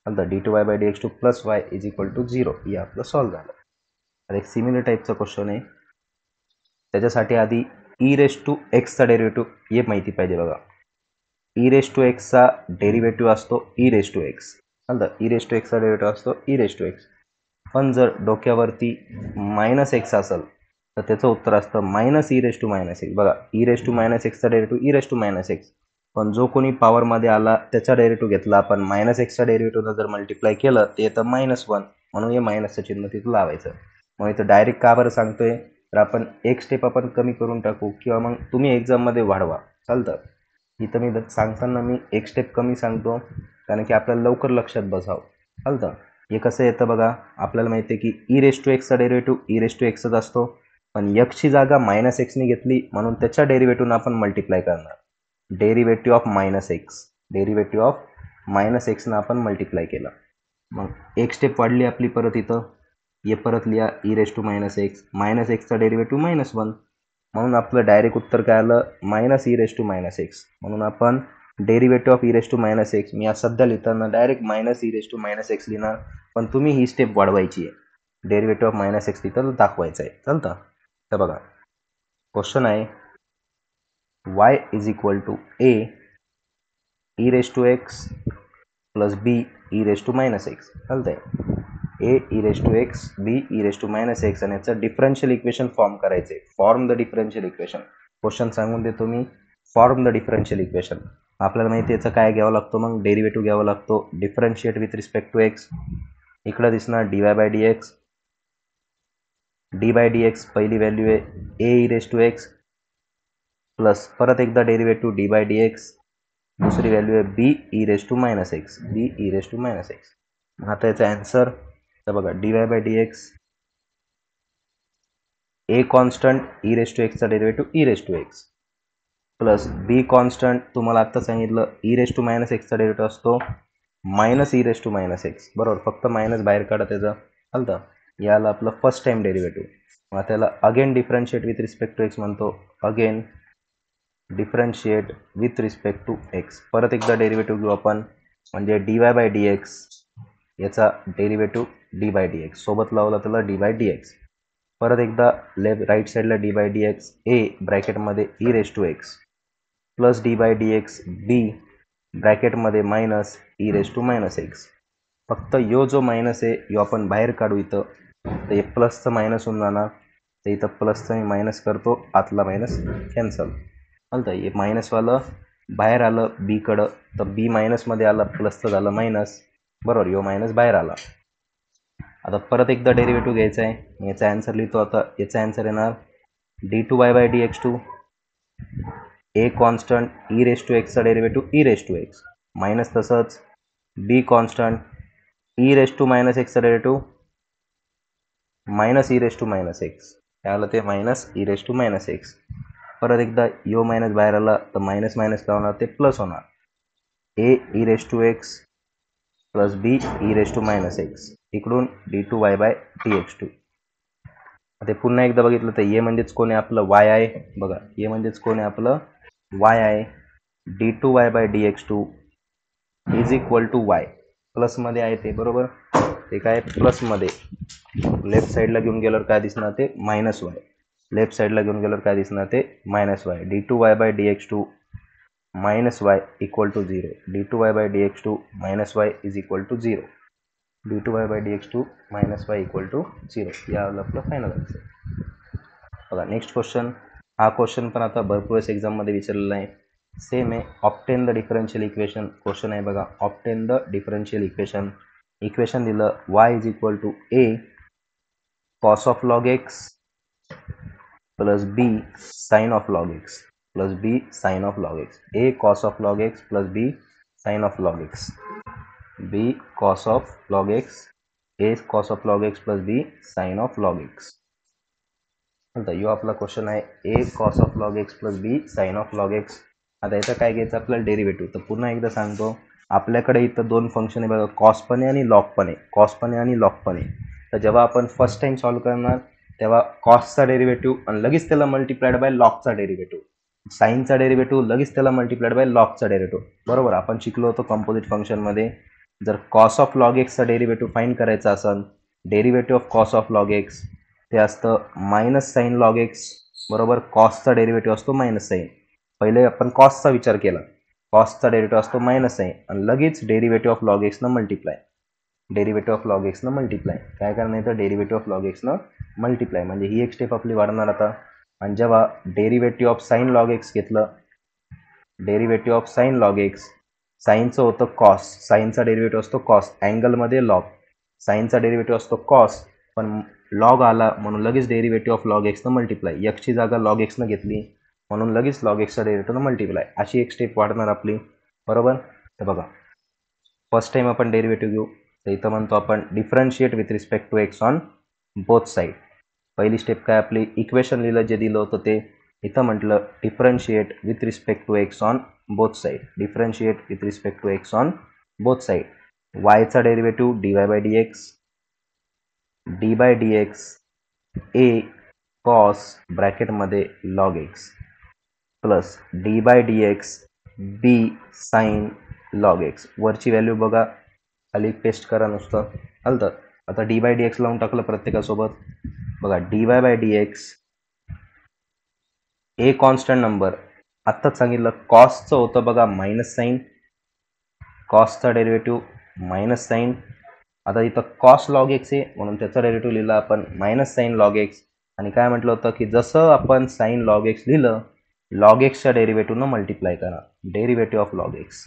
नंतर d two y by D x two plus y is equal to 0, हे आपलं सॉल्व्ह झालं. तर एक सिमिलर टाईपचा क्वेश्चन आहे, त्याच्यासाठी आधी ई रेस टू एक्सचा डेरिव्हेटिव्ह हे माहिती पाहिजे बघा. ई रेस टू एक्सचा डेरिव्हेटिव्ह असतो ई रेस टू एक्स, नंतर ई रेस टू एक्सचा डेरिव्हेटिव्ह असतो ई रेस टू एक्स. पण जर डोक्यावरती मायनस एक्स असेल तर त्याचं उत्तर असतं minus e raise to minus x. बघा ई रेस टू मायनस एक्सचा derivative E raise to minus x, पण जो कोणी पॉवरमध्ये आला त्याचा डेरिव्हेटिव्ह घेतला आपण, मायनस एक्सचा डेरिव्हेटिव्हनं जर मल्टिप्लाय केलं ते येतं -1, म्हणून हे मायनसचं चिन्ह तिथं लावायचं. मग इथं डायरेक्ट का बरं सांगतोय, तर आपण एक स्टेप आपण कमी करून टाकू, किंवा मग तुम्ही एक्झाममध्ये वाढवा, चालतं. इथं मी सांगताना मी एक स्टेप कमी सांगतो, कारण की आपल्याला लवकर लक्षात बसावं, चालतं. हे कसं येतं बघा, आपल्याला माहिती आहे की ई रेस टू एक्सचा डेरिव्हेटिव्ह ई रेस टू एक्सच असतो, पण एक्सची जागा मायनस एक्सने घेतली म्हणून त्याच्या डेरिव्हेटिव्हनं आपण मल्टिप्लाय करणार. Derivative of minus x, derivative of minus एक्सनं आपण मल्टिप्लाय केलं. मग एक स्टेप वाढली आपली परत इथं, हे परत लिहा ई रेस टू मायनस एक्सचा डेरिव्हेटिव्ह -1, म्हणून आपलं डायरेक्ट उत्तर काय आलं, minus e raise to minus x. म्हणून आपण derivative of e raise to minus x, मी आज सध्या लिहिताना direct minus e raise to minus x लिहिणार, पण तुम्ही ही स्टेप वाढवायची आहे, डेरिव्हेटिव्ह ऑफ मायनस एक्स तिथं दाखवायचं आहे, चालतं. तर बघा क्वेश्चन आहे y is equal to a E raise to x plus b e raise to minus x, चालतं आहे. ए E raise to x, b e raise to minus x, आणि याचं डिफरन्शियल इक्वेशन फॉर्म करायचे. Form the differential equation, question सांगून देतो मी, form the differential equation. आपल्याला माहिती आहे याचं काय घ्यावं लागतो, मग डेरिव्हेटिव्ह घ्यावं लागतो, differentiate with respect to x. इकडं दिसणार d Y by D x, d by D x पहिली व्हॅल्यू आहे ए E raise to x plus परत एकदा derivative d by D x, दुसरी व्हॅल्यू आहे b e raise to minus x, b e raise to minus x. आता याचा answer तर बघा D Y by D x, a constant e raise to एक्सचा derivative E raise to x plus b constant तुम्हाला आत्ता सांगितलं e raise to minus एक्सचा derivative असतो minus e raise to minus x, बरोबर. फक्त मायनस बाहेर काढा त्याचं चालतं. याला आपलं फर्स्ट टाइम डेरिव्हेटिव्ह, मग त्याला again differentiate with respect to x म्हणतो. Again differentiate with respect to x. परत एकदा डेरिव्हेटिव्ह घेऊ आपण, म्हणजे d Y by D x याचा derivative d by D x सोबत लावला त्याला डी बाय डी एक्स. परत एकदा राईट साईडला d by D x a ब्रॅकेटमध्ये e raise to x plus d by D x b ब्रॅकेटमध्ये minus e raise to minus x. फक्त यो जो मायनस आहे यो आपण बाहेर काढू इथं, तर हे प्लसचं मायनस होऊन जाणार, तर इथं प्लसचं मी मायनस करतो, आतला मायनस कॅन्सल चालतं. हे मायनसवालं बाहेर आलं बीकडं, तर बी मायनसमध्ये आलं, प्लसचं झालं मायनस, बरोबर. यो मायनस बाहेर आला. आता परत एकदा डेरिव्हेटिव्ह घ्यायचा आहे, याचा आन्सर लिहितो. आता याचा आन्सर येणार d two y by D x two a constant e raise to एक्सचा derivative E raise to x minus तसंच b constant e raise to minus एक्सचा derivative minus e raise to minus x, त्याला ते minus e raise to minus x. परत एकदा यो minus बाहेर आला तर मायनस मायनस लावणार ते प्लस होणार, a E raise to x plus b e raise to minus x इकडून d two y by D x two. ते पुन्हा एकदा बघितलं तर ए म्हणजेच कोण आहे आपलं वाय आहे, बघा ए म्हणजेच कोण आहे आपलं वाय आहे. D two y by D x two is equal to y, प्लसमध्ये आहे ते, बरोबर. ते काय प्लसमध्ये लेफ्ट साईडला घेऊन गेल्यावर काय दिसणार ते मायनस वाय, लेफ्ट साईडला घेऊन गेल्यावर काय दिसणार ते minus y. D two y by D x two minus y equal to zero, d two y by D x two minus y is equal to zero, d two y by D x two minus y equal to zero. याला आपलं final answer. बघा next question, हा question पण आता भरपूर एक्झाममध्ये विचारलेला आहे, सेम आहे. Obtain the differential equation question आहे बघा. Obtain the differential equation, equation दिलं y is equal to a cos of log x plus b sine of log x plus b sine of log x. A cos of log x plus b sine of log x, b cos of log x, a cos of log x plus b sine of log x. आता यो आपला question आहे a cos of log x plus b sine of log x. आता याचं काय घ्यायचं आपल्याला derivative. तर पुन्हा एकदा सांगतो, आपल्याकडे इथं दोन फंक्शन आहे बघा, कॉस पण आहे आणि लॉग पण आहे, कॉस पण आहे आणि लॉग पण आहे. तर जेव्हा आपण फर्स्ट टाइम सॉल्व्ह करणार तेव्हा कॉसचा डेरिव्हेटिव्ह आणि लगेच त्याला मल्टिप्लाइड बाय लॉगचा डेरिव्हेटिव्ह, साईनचा डेरिव्हेटिव्ह लगेच त्याला मल्टिप्लाइड बाय लॉगचा डेरिव्हेटिव्ह, बरोबर. आपण शिकलो होतो कंपोजिट फंक्शनमध्ये, जर कॉस ऑफ लॉग एक्सचा डेरिव्हेटिव्ह फाईंड करायचा असेल, derivative of cos of log x ते असतं मायनस साईन लॉग एक्स, बरोबर. कॉसचा डेरिव्हेटिव्ह असतो मायनस साईन. पहिले आपण कॉसचा विचार केला, कॉसचा डेरिव्हेटिव्ह असतो मायनस साईन आणि लगेच डेरिव्हेटिव्ह ऑफ लॉग एक्सनं मल्टिप्लाय, डेरिव्हेटिव्ह ऑफ लॉग एक्सनं मल्टिप्लाय. काय करणार तर डेरिव्हेटिव्ह ऑफ लॉग एक्सनं मल्टिप्लाय, म्हणजे ही एक स्टेप आपली वाढणार आता. आणि जेव्हा derivative of sine log x घेतलं, derivative of sine log x, साईनचं होतं कॉस, साईनचा डेरिव्हेटिव्ह असतो कॉस, अँगलमध्ये लॉग, साईनचा डेरिव्हेटिव्ह असतो कॉस, पण लॉग आला म्हणून लगेच डेरिव्हेटिव्ह ऑफ लॉग एक्सनं मल्टिप्लाय, एक्सची जागा लॉग एक्सनं घेतली म्हणून लगेच लॉग एक्सचा डेरिव्हेटिव्ह मल्टिप्लाय, अशी एक स्टेप वाढणार आपली, बरोबर. तर बघा फर्स्ट टाइम आपण डेरिव्हेटिव्ह घेऊ, तर इथं म्हणतो आपण differentiate with respect to x on both side. पहिली स्टेप काय आपली, इक्वेशन लिहिलं जे दिलं होतं ते, इथं म्हटलं differentiate with respect to x on both side, differentiate with respect to x on both side. वायचा derivative d Y by D x, d by D x a cos ब्रॅकेटमध्ये log x plus d by D x b sine log x. वरची value बघा, खाली paste करा नुसतं चालतं. आता D by D x लावून टाकलं प्रत्येकासोबत, बघा D Y by D x a constant number, आत्ताच सांगितलं कॉसचं होतं बघा मायनस साईन, कॉसचा डेरिव्हेटिव्ह मायनस साईन. आता इथं कॉस लॉग एक्स आहे म्हणून त्याचा डेरिव्हेटिव्ह लिहिला आपण मायनस साईन लॉग एक्स. आणि काय म्हटलं होतं की जसं आपण साईन लॉग एक्स लिहिलं, लॉग एक्सच्या डेरिव्हेटिव्हनं मल्टिप्लाय करा, डेरिव्हेटिव्ह ऑफ लॉग एक्स.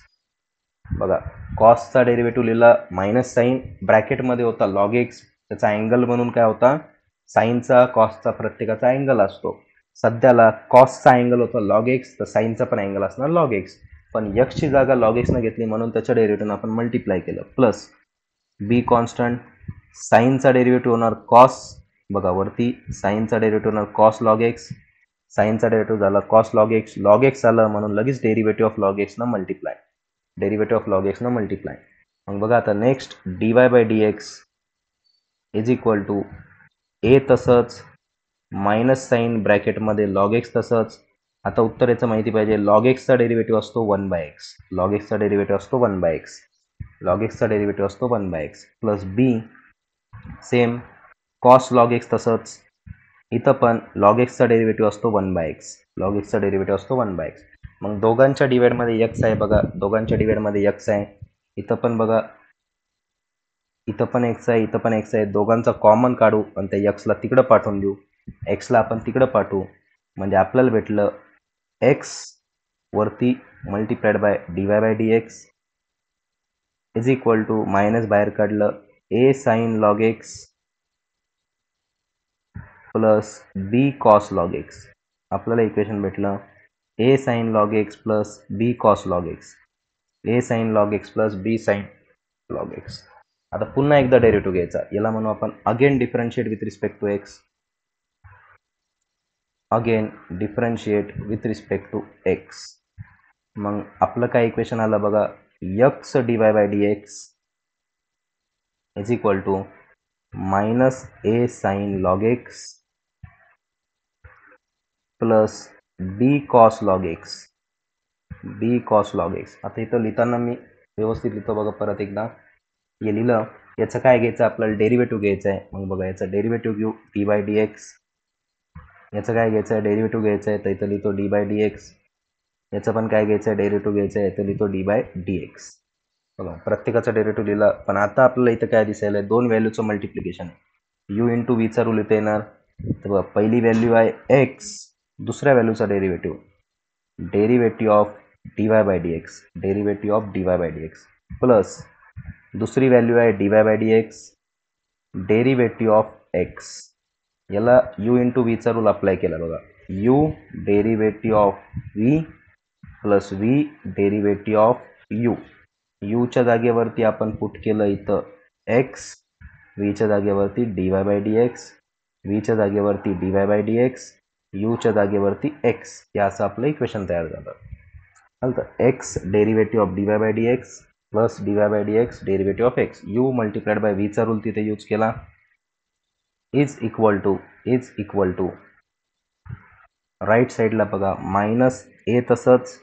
बघा कॉसचा डेरिव्हेटिव्ह लिहिला मायनस साईन, ब्रॅकेटमध्ये होता लॉग एक्स, त्याचा अँगल म्हणून काय होता साईनचा कॉसचा प्रत्येकाचा अँगल असतो. सध्याला कॉसचा अँगल होता लॉग एक्स, तर साईनचा पण अँगल असणार लॉग एक्स. पण यक्सची जागा लॉग एक्सनं घेतली म्हणून त्याच्या डेरिव्हेटिव्हनं आपण मल्टिप्लाय केलं. प्लस बी कॉन्स्टंट, साईनचा डेरिव्हेटिव्ह होणार कॉस, बघा वरती साईनचा डेरिव्हेटिव्ह होणार कॉस लॉग एक्स, साईनचा डेरिव्हेटिव्ह झाला कॉस लॉग एक्स आलं म्हणून लगेच डेरिव्हेटिव्ह ऑफ लॉग एक्सनं मल्टिप्लाय, डेरिव्हेटिव्ह ऑफ लॉग एक्सनं मल्टिप्लाय. मग बघा आता next dy by D x is equal to a तसंच मायनस साईन ब्रॅकेटमध्ये लॉग एक्स तसंच. आता उत्तर याचं माहिती पाहिजे, लॉग एक्सचा डेरिव्हेटिव्ह असतो 1/x, लॉग एक्सचा डेरिव्हेटिव्ह असतो 1/x, लॉग एक्सचा डेरिव्हेटिव्ह असतो 1/x प्लस बी सेम कॉस लॉग एक्स तसंच. इथं पण लॉग एक्सचा डेरिव्हेटिव्ह असतो 1/x, लॉग एक्सचा डेरिव्हेटिव्ह असतो 1/x. मग दोघांच्या डिवाइडमध्ये x आहे, बघा दोघांच्या डिवाइडमध्ये x आहे. इथं पण बघा, इथं पण x आहे, इथं पण x आहे. दोघांचा कॉमन काढू आणि त्या x ला तिकडं पाठवून देऊ, x ला आपण तिकडं पाठवू, म्हणजे आपल्याला भेटलं x वरती multiplied by dy by D x is equal to minus बाहेर काढलं a sine log x plus b cos log x. आपल्याला इक्वेशन भेटलं a sine log x plus b cos log x, a sine log x plus b sine log x. आता पुन्हा एकदा derivative घ्यायचा, याला म्हणू आपण again differentiate with respect to x, again differentiate with respect to x. मग आपलं काय इक्वेशन आलं बघा, x dy by D x is equal to minus a sine log x plus b cos log x, b cos log x. आता इथं लिहिताना मी व्यवस्थित लिहितो बघा परत एकदा, हे लिहिलं. याचं काय घ्यायचं आपल्याला, डेरिव्हेटिव्ह घ्यायचं आहे. मग बघा याचं डेरिव्हेटिव्ह घेऊ डी बाय डी एक्स, याचं काय घ्यायचं आहे डेरिव्हेटिव्ह घ्यायचं आहे, तर इथं लिहितो डी बाय डी एक्स. याचं पण काय घ्यायचं आहे डेरिव्हेटिव्ह घ्यायचं आहे, इथं लिहितो डी बाय डी एक्स. बघा प्रत्येकाचा डेरिव्हेटिव्ह लिहिला. पण आता आपल्याला इथं काय दिसायला आहे, दोन व्हॅल्यूचं मल्टिप्लिकेशन आहे. यू इंटू वीचा रूल इथं येणार, तर बघा पहिली व्हॅल्यू आहे एक्स, दुसऱ्या व्हॅल्यूचा derivative, derivative of dy by D x, derivative of dy by D x plus दुसरी व्हॅल्यू आहे dy by D x, derivative of x. याला यू इंटू वीचा रूल अप्लाय केला बघा, u derivative of v plus v derivative of u. यूच्या जागेवरती आपण put केलं इथं एक्स, व्हीच्या जागेवरती dy बाय डी एक्स, व्हीच्या जागेवरती dy बाय डी एक्स, यूच्या जागेवरती एक्स. हे असं आपलं इक्वेशन तयार झालं. नंतर x derivative of dy by D x plus dy by D x derivative of x, u multiplied by व्हीचा रूल तिथे यूज केला, इज इक्वल टू राईट साईडला बघा मायनस ए तसंच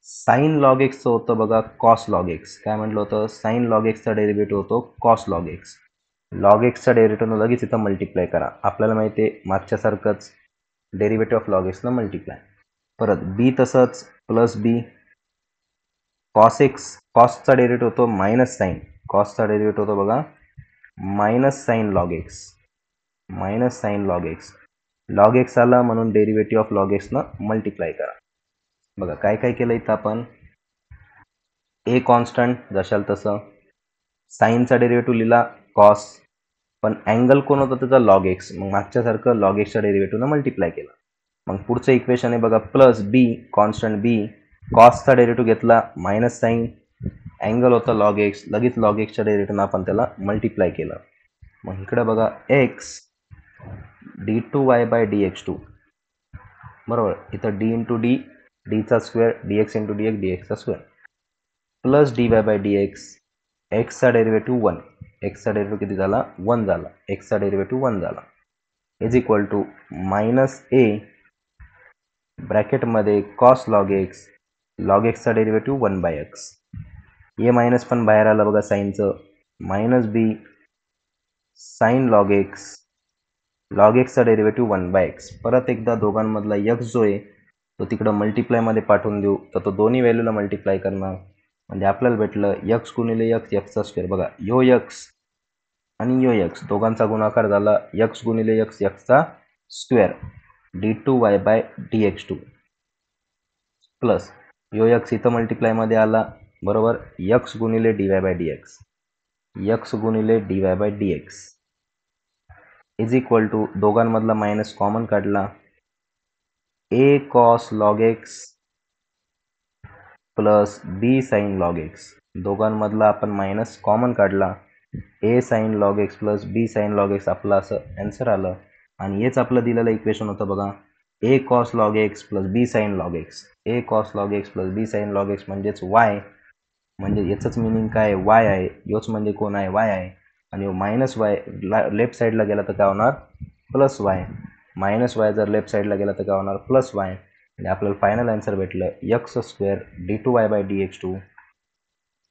साईन लॉग एक्सचं होतं बघा कॉस लॉग एक्स. काय म्हटलं होतं, साईन लॉग एक्सचा डेरिव्हेटिव्ह होतो कॉस लॉग एक्स. लॉग एक्सचा डेरिव्हेटिव्ह लगेच इथं मल्टिप्लाय करा, आपल्याला माहिती आहे मागच्यासारखंच डेरिव्हेटिव्ह ऑफ लॉग एक्सनं मल्टिप्लाय. परत बी तसंच प्लस बी कॉस एक्स, कॉसचा डेरिव्हेटिव्ह होतो मायनस साईन, कॉसचा डेरिव्हेटिव्ह होतो बघा minus sine log x, minus sine log x. Log x आला म्हणून डेरिव्हेटिव्ह ऑफ लॉग एक्सनं मल्टिप्लाय करा. बघा काय काय केलं इथं आपण, ए कॉन्स्टंट जशाल तसं, साईनचा डेरिव्हेटिव्ह लिहिला कॉस, पण अँगल कोण होतं त्याचा लॉग एक्स, मग मागच्यासारखं लॉग एक्सच्या डेरिव्हेटिव्हनं मल्टिप्लाय केलं. मग पुढचं इक्वेशन आहे बघा प्लस बी कॉन्स्टंट बी, कॉसचा डेरिव्हेटिव्ह घेतला मायनस साईन, अँगल होता लॉग एक्स, लगेच लॉग एक्सच्या डेरिव्हेटिव्हनं आपण त्याला मल्टिप्लाय केलं. मग इकडं बघा x d two y by D x two, बरोबर, इथं डी इंटू डी, डीचा square, d x into d x, d एक्सचा square plus d Y by D x, एक्सचा डेरिव्हेटिव्ह 1, एक्सचा डेरिव्हेटिव्ह किती झाला 1 झाला, एक्सचा डेरिव्हेटिव्ह 1 झाला, is equal to minus a ब्रॅकेटमध्ये कॉस लॉग एक्स, लॉग एक्सचा डेरिव्हेटिव्ह 1/x. ए मायनस पण बाहेर आलं बघा साईनचं, minus b sine log x, log एक्सचा डेरिव्हेटिव्ह 1/x. परत एकदा दोघांमधला x जो आहे तो तिकडं मल्टिप्लायमध्ये पाठवून देऊ, तर तो दोन्ही व्हॅल्यूला मल्टिप्लाय करणार, म्हणजे आपल्याला भेटलं x गुणिले x, एक्सचा स्क्वेअर. बघा यो x आणि यो x दोघांचा गुणाकार झाला x गुणिले x, एक्सचा square, d two y by D x two plus यो x इथं मल्टिप्लायमध्ये आला, बरोबर, x गुणिले d Y by D x, x गुणिले d Y by D x is equal to दोघांमधला मायनस कॉमन काढला a cos log x plus b sine log x. दोघांमधला आपण मायनस कॉमन काढला a sine log x plus b sine log x आपलं असं answer आलं. आणि हेच आपलं दिलेलं इक्वेशन होतं बघा, ए cos log x plus b sine log x. A cos log x plus b sine log x म्हणजेच वाय, म्हणजे याचंच मिनिंग काय आहे, वाय आहे. योच म्हणजे कोण आहे, वाय आहे. आणि मायनस वाय लेफ्ट साईडला गेला तर काय होणार, प्लस वाय. मायनस वाय जर लेफ्ट साईडला गेला तर काय होणार, प्लस वाय. आणि आपल्याला फायनल आन्सर भेटलं x square d two y by D x two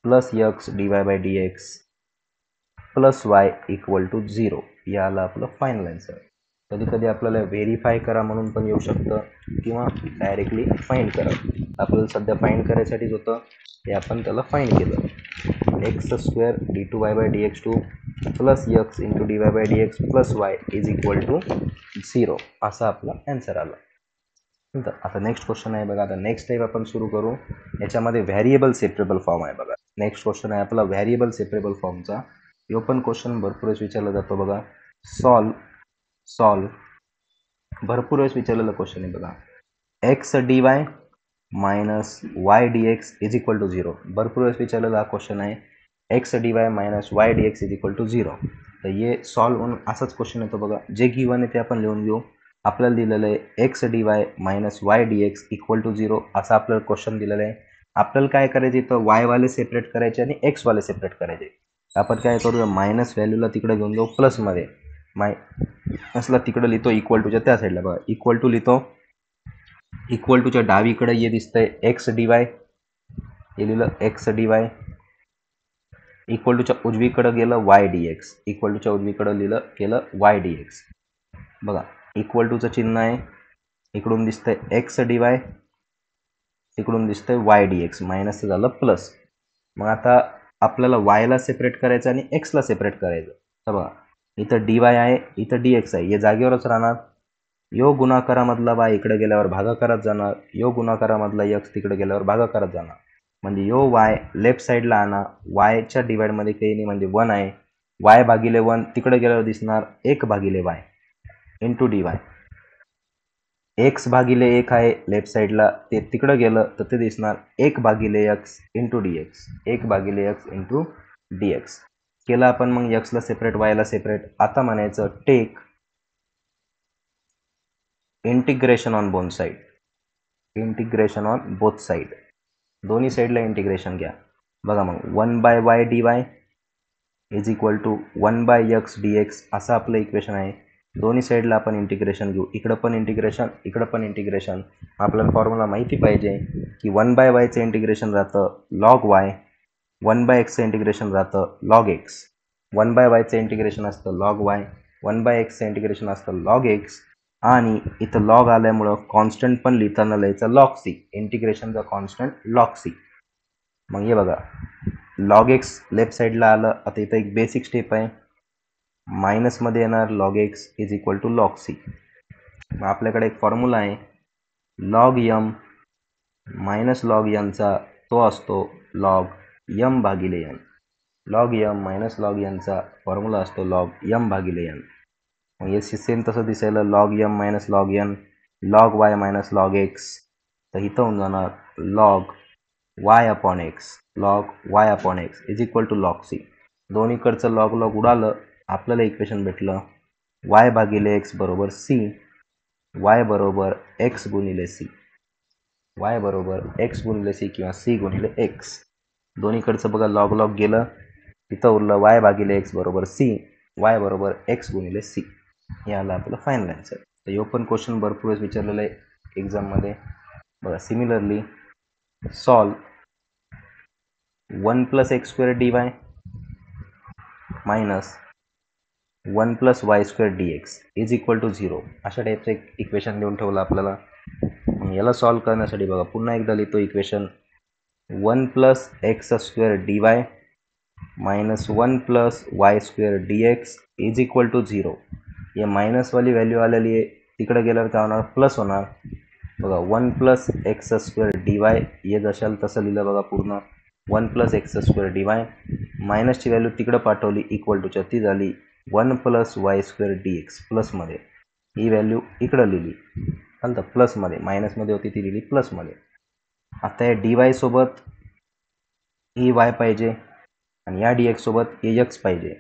plus x d Y by D x plus y equal to 0. याला आपलं फायनल आन्सर. कधी कधी आपल्याला व्हेरीफाय करा म्हणून पण येऊ शकतं किंवा डायरेक्टली फाइंड करा. आपल्याला सध्या फाइंड करायसाठीच होतं, ते आपण त्याला फाइंड केलं. X square d two y by D x two plus x into d Y by D x plus y is equal to 0 असा आपला आन्सर आला. नंतर आता नेक्स्ट क्वेश्चन आहे बघा. आता नेक्स्ट टाईप आपण सुरू करू. याच्यामध्ये व्हॅरिएबल सेपरेबल फॉर्म आहे बघा. नेक्स्ट क्वेश्चन आहे आपला व्हॅरिएबल सेपरेबल फॉर्मचा. यो पण क्वेश्चन भरपूर वेळेस विचारला जातो बघा. सॉल्व भरपूर वेळेस विचारलेला क्वेश्चन आहे बघा. X d y minus y d x is equal to 0. भरपूर वेळेस विचारलेला हा क्वेश्चन आहे. X d y minus y d x is equal to 0. तर हे सॉल्व म्हणून असाच क्वेश्चन येतो बघा. जे गिवन आहे ते आपण लिहून घेऊ. आपल्याला दिलेलं आहे x d y minus y d x equal to 0 असा आपल्याला क्वेश्चन दिलेला आहे. आपल्याला काय करायचं इथं, वायवाले सेपरेट करायचे आणि एक्सवाले सेपरेट करायचे. आपण काय करूया, मायनस व्हॅल्यूला तिकडे घेऊन जाऊ प्लसमध्ये, मायनसला तिकडे लिहितो इक्वल टूच्या त्या साईडला बघा. इक्वल टू लिहितो, इक्वल टूच्या डावीकडे हे दिसतंय एक्स डी वाय, हे लिहिलं एक्स डी वाय. इक्वल टूच्या उजवीकडे गेलं वाय डी एक्स, इक्वल टूच्या उजवीकडे केलं वाय डी एक्स. बघा इक्वल टूचं चिन्ह आहे, इकडून दिसतंय एक्स डी वाय, इकडून दिसतंय वाय डी एक्स, मायनसचं झालं प्लस. मग आता आपल्याला वायला सेपरेट करायचं आणि एक्सला सेपरेट करायचं. तर बघा इथं डी वाय आहे, इथं डी एक्स आहे, हे जागेवरच राहणार. यो गुणाकारामधला वाय इकडे गेल्यावर भागाकारात जाणार, यो गुणाकारामधला एक्स तिकडे गेल्यावर भागाकारात जाणार. म्हणजे यो वाय लेफ्ट साईडला आणा, वायच्या डिवाइडमध्ये काही नाही म्हणजे 1 आहे. वाय भागिले 1 तिकडे गेल्यावर दिसणार 1 भागिले Y into d Y. X भागिले 1 आहे लेफ्ट साईडला, ते तिकडं गेलं तर ते दिसणार 1 भागिले एक्स इंटू डी एक्स, 1 भागिले एक्स इंटू डी एक्स. केलं आपण मग एक्सला सेपरेट वायला सेपरेट. आता म्हणायचं take integration on both side, integration on both side, दोन्ही साईडला इंटिग्रेशन घ्या. बघा मग 1 by y d y is equal to 1 by x d x असं आपलं इक्वेशन आहे. दोन्ही साईडला आपण इंटिग्रेशन घेऊ, इकडं पण इंटिग्रेशन, इकडं पण इंटिग्रेशन. आपल्याला फॉर्म्युला माहिती पाहिजे की 1 बाय वायचं इंटिग्रेशन राहतं लॉग वाय, 1 बाय एक्सचं इंटिग्रेशन राहतं लॉग एक्स, 1 बाय वायचं इंटिग्रेशन असतं लॉग वाय, 1 बाय एक्सचं इंटिग्रेशन असतं लॉग एक्स. आणि इथं लॉग आल्यामुळं कॉन्स्टंट पण लिहिताना लिहायचं लॉग सी, इंटिग्रेशनचा कॉन्स्टंट लॉग सी. मग हे बघा लॉग एक्स लेफ्ट साईडला आलं. आता इथं एक बेसिक स्टेप आहे, मायनसमध्ये येणार log x is equal to log C. मग आपल्याकडे एक फॉर्म्युला आहे लॉग यम मायनस लॉग यनचा, तो असतो लॉग यम भागिले n. Log m minus log यनचा फॉर्म्युला असतो लॉग यम भागिले यन. मग हे सेम तसं दिसायला log m minus log n log y minus log x. तर इथं होऊन जाणार log y upon x, log y upon x is equal to log C. दोन्हीकडचं log log उडालं, आपल्याला इक्वेशन भेटलं वाय भागिले एक्स बरोबर सी, वाय बरोबर एक्स गुणिले सी, वाय बरोबर एक्स गुणिले सी किंवा सी गुणिले एक्स. दोन्हीकडचं बघा लॉग लॉग गेलं, तिथं उरलं वाय भागिले एक्स बरोबर सी, वाय बरोबर एक्स गुणिले सी. याला आपलं फायनल आन्सर. तर यो पण क्वेश्चन भरपूर वेळेस विचारलेलं आहे एक्झाममध्ये बघा. Similarly solve 1 plus x square d y minus 1 plus y square d x is equal to 0 अशा टाईपचं एक इक्वेशन देऊन ठेवलं आपल्याला. याला सॉल्व करण्यासाठी बघा पुन्हा एकदा लिहितो equation 1 plus x square d y minus 1 plus y square d x is equal to 0. हे मायनसवाली व्हॅल्यू आलेली आहे, तिकडे गेल्यावर काय होणार प्लस होणार. बघा 1 plus x square d y हे जशाल तसं लिहिलं बघा पूर्ण 1 plus x square d y. मायनसची व्हॅल्यू तिकडं पाठवली इक्वल टूच्या, ती झाली 1 plus y square d x प्लसमध्ये ही व्हॅल्यू इकडं लिहिली नंतर प्लसमध्ये मायनसमध्ये होती ती लिहिली प्लसमध्ये. आता या डी वाय सोबत ही वाय पाहिजे आणि या डी एक्स सोबत हे एक्स पाहिजे.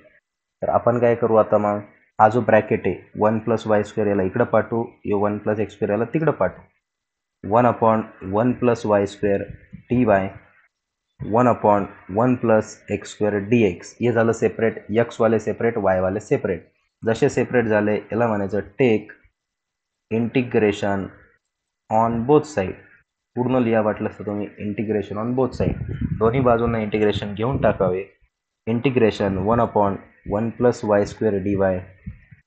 तर आपण काय करू आता मग हा जो ब्रॅकेट आहे 1 प्लस वाय स्क्वेअर याला इकडं पाठवू, हे 1 प्लस एक्स स्क्वेअर याला तिकडं पाठवू. 1/1 plus y square d y 1/1 plus x square d x हे झालं सेपरेट. एक्सवाले सेपरेट वायवाले सेपरेट. जसे सेपरेट झाले याला म्हणायचं take integration on both side. पूर्ण लिहा वाटलं तर तुम्ही इंटिग्रेशन ऑन बोथ साईड. दोन्ही बाजूंना इंटिग्रेशन घेऊन टाकावे. Integration 1/1 plus y square d y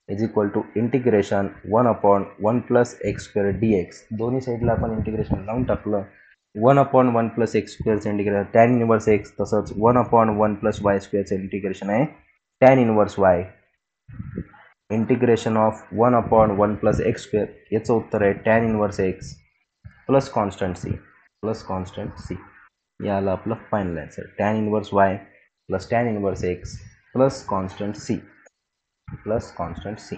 is equal to integration 1/1 plus x square d x. दोन्ही साईडला आपण इंटिग्रेशन लावून टाकलं. 1/1 प्लस एक्स स्क्वेअरचं इंटिग्रेशन टॅन इनवर्स एक्स, तसंच 1/1 प्लस वाय स्क्वेअरचं इंटिग्रेशन आहे tan inverse y. Integration of 1/1 plus x square याचं उत्तर आहे tan inverse x plus constant c. Plus constant c याला आपलं final answer tan inverse Y plus tan inverse x plus constant c. Plus constant c.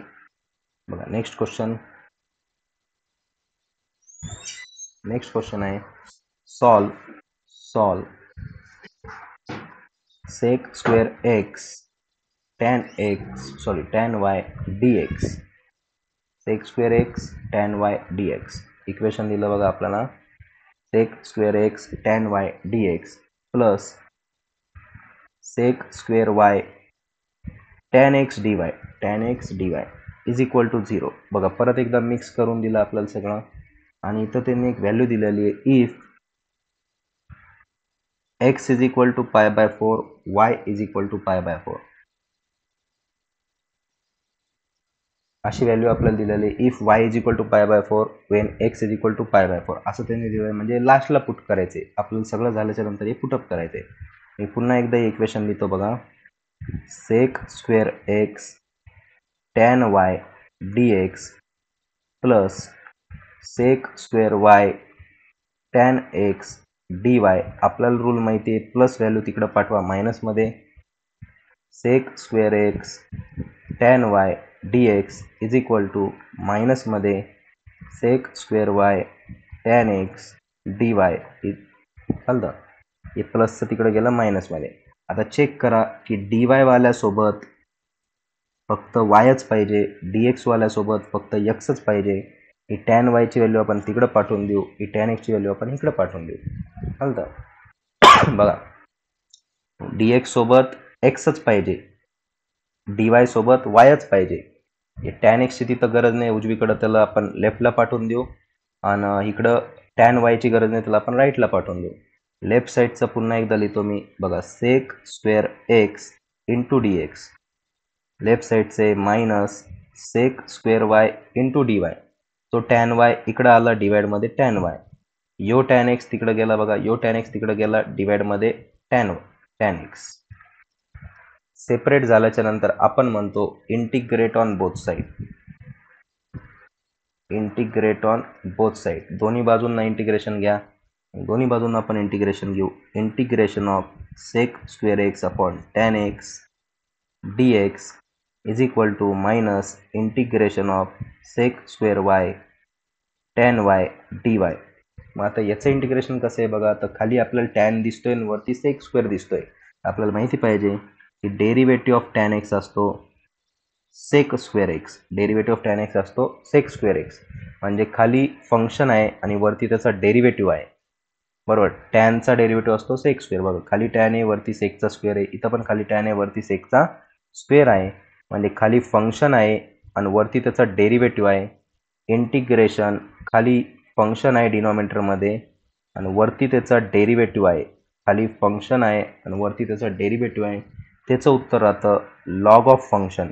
बघा next question. Next question आहे solve sec square x tan y d x. Sec square x tan y d x equation दिलं बघा आपल्याला. Sec square x tan y d x plus sec square y tan x d y is equal to 0. बघा परत एकदा mix करून दिलं आपल्याला सगळं आणि इथं त्यांनी एक व्हॅल्यू दिलेली आहे if x is equal to π/4 y is equal to π/4. अशी व्हॅल्यू आपल्याला दिलेली आहे if y is equal to π/4 when x is equal to π/4 असं त्यांनी दिलं आहे. म्हणजे लास्टला पुट करायचे आपल्याला सगळं झाल्याच्या नंतर हे पुटअप करायचे. मी पुन्हा एकदा इक्वेशन लिहितो बघा. Sec square x tan y d x plus sec square y tan x d y. आपल्याला रूल माहिती आहे प्लस व्हॅल्यू तिकडं पाठवा मायनसमध्ये. Sec square x tan y d x is equal to मायनसमध्ये sec square y tan x d y. चालतं हे प्लसचं तिकडं गेलं मायनसमध्ये. आता चेक करा की डी वायवाल्यासोबत फक्त वायच पाहिजे, डी एक्सवाल्यासोबत फक्त एक्सच पाहिजे. ही टॅन वायची व्हॅल्यू आपण तिकडं पाठवून देऊ, ही टॅन एक्सची व्हॅल्यू आपण इकडं पाठवून देऊ. चालतं बघा डी एक्स सोबत एक्सच पाहिजे, डी वाय सोबत वायच पाहिजे. हे टॅन एक्सची तिथं गरज नाही, उजवीकडं त्याला आपण लेफ्टला पाठवून देऊ आणि इकडं टॅन वायची गरज नाही त्याला आपण राईटला पाठवून देऊ. लेफ्ट साईडचं पुन्हा एकदा लिहितो मी बघा. Sec square x into d x. Left साईडचे minus sec square y into d y. तो टॅन वाय इकडं आला डिवाइडमध्ये टॅन वाय. यो टॅन एक्स तिकडं गेला बघा, यो टॅन एक्स तिकडं गेला डिवाइडमध्ये टॅन एक्स. सेपरेट झाल्याच्या नंतर आपण म्हणतो integrate on both side. Integrate on both side. दोन्ही बाजूंना इंटिग्रेशन घ्या. दोन्ही बाजूंना आपण इंटिग्रेशन घेऊ. Integration of sec square x upon tan x d x is equal to minus integration of sec square y tan y d y. मग आता याचं इंटिग्रेशन कसं आहे बघा. आता खाली आपल्याला टॅन दिसतोय आणि वरती सेक स्क्वेअर दिसतोय. आपल्याला माहिती पाहिजे की डेरिव्हेटिव्ह ऑफ टॅन एक्स असतो sec square x. Derivative of tan x असतो सेक स्क्वेअर एक्स. म्हणजे खाली फंक्शन आहे आणि वरती त्याचा डेरिव्हेटिव्ह आहे बरोबर. टॅनचा डेरिव्हेटिव्ह असतो सेक स्क्वेअर. बघा खाली टॅन आहे वरती सेकचा स्क्वेअर आहे. इथं पण खाली टॅन आहे वरती सेकचा स्क्वेअर आहे. म्हणजे खाली फंक्शन आहे आणि वरती त्याचा डेरिव्हेटिव्ह आहे. इंटिग्रेशन खाली फंक्शन आहे डिनॉमिनेटरमध्ये आणि वरती त्याचा डेरिव्हेटिव्ह आहे. खाली फंक्शन आहे आणि वरती त्याचा डेरिव्हेटिव्ह आहे. त्याचं उत्तर राहतं लॉग ऑफ फंक्शन.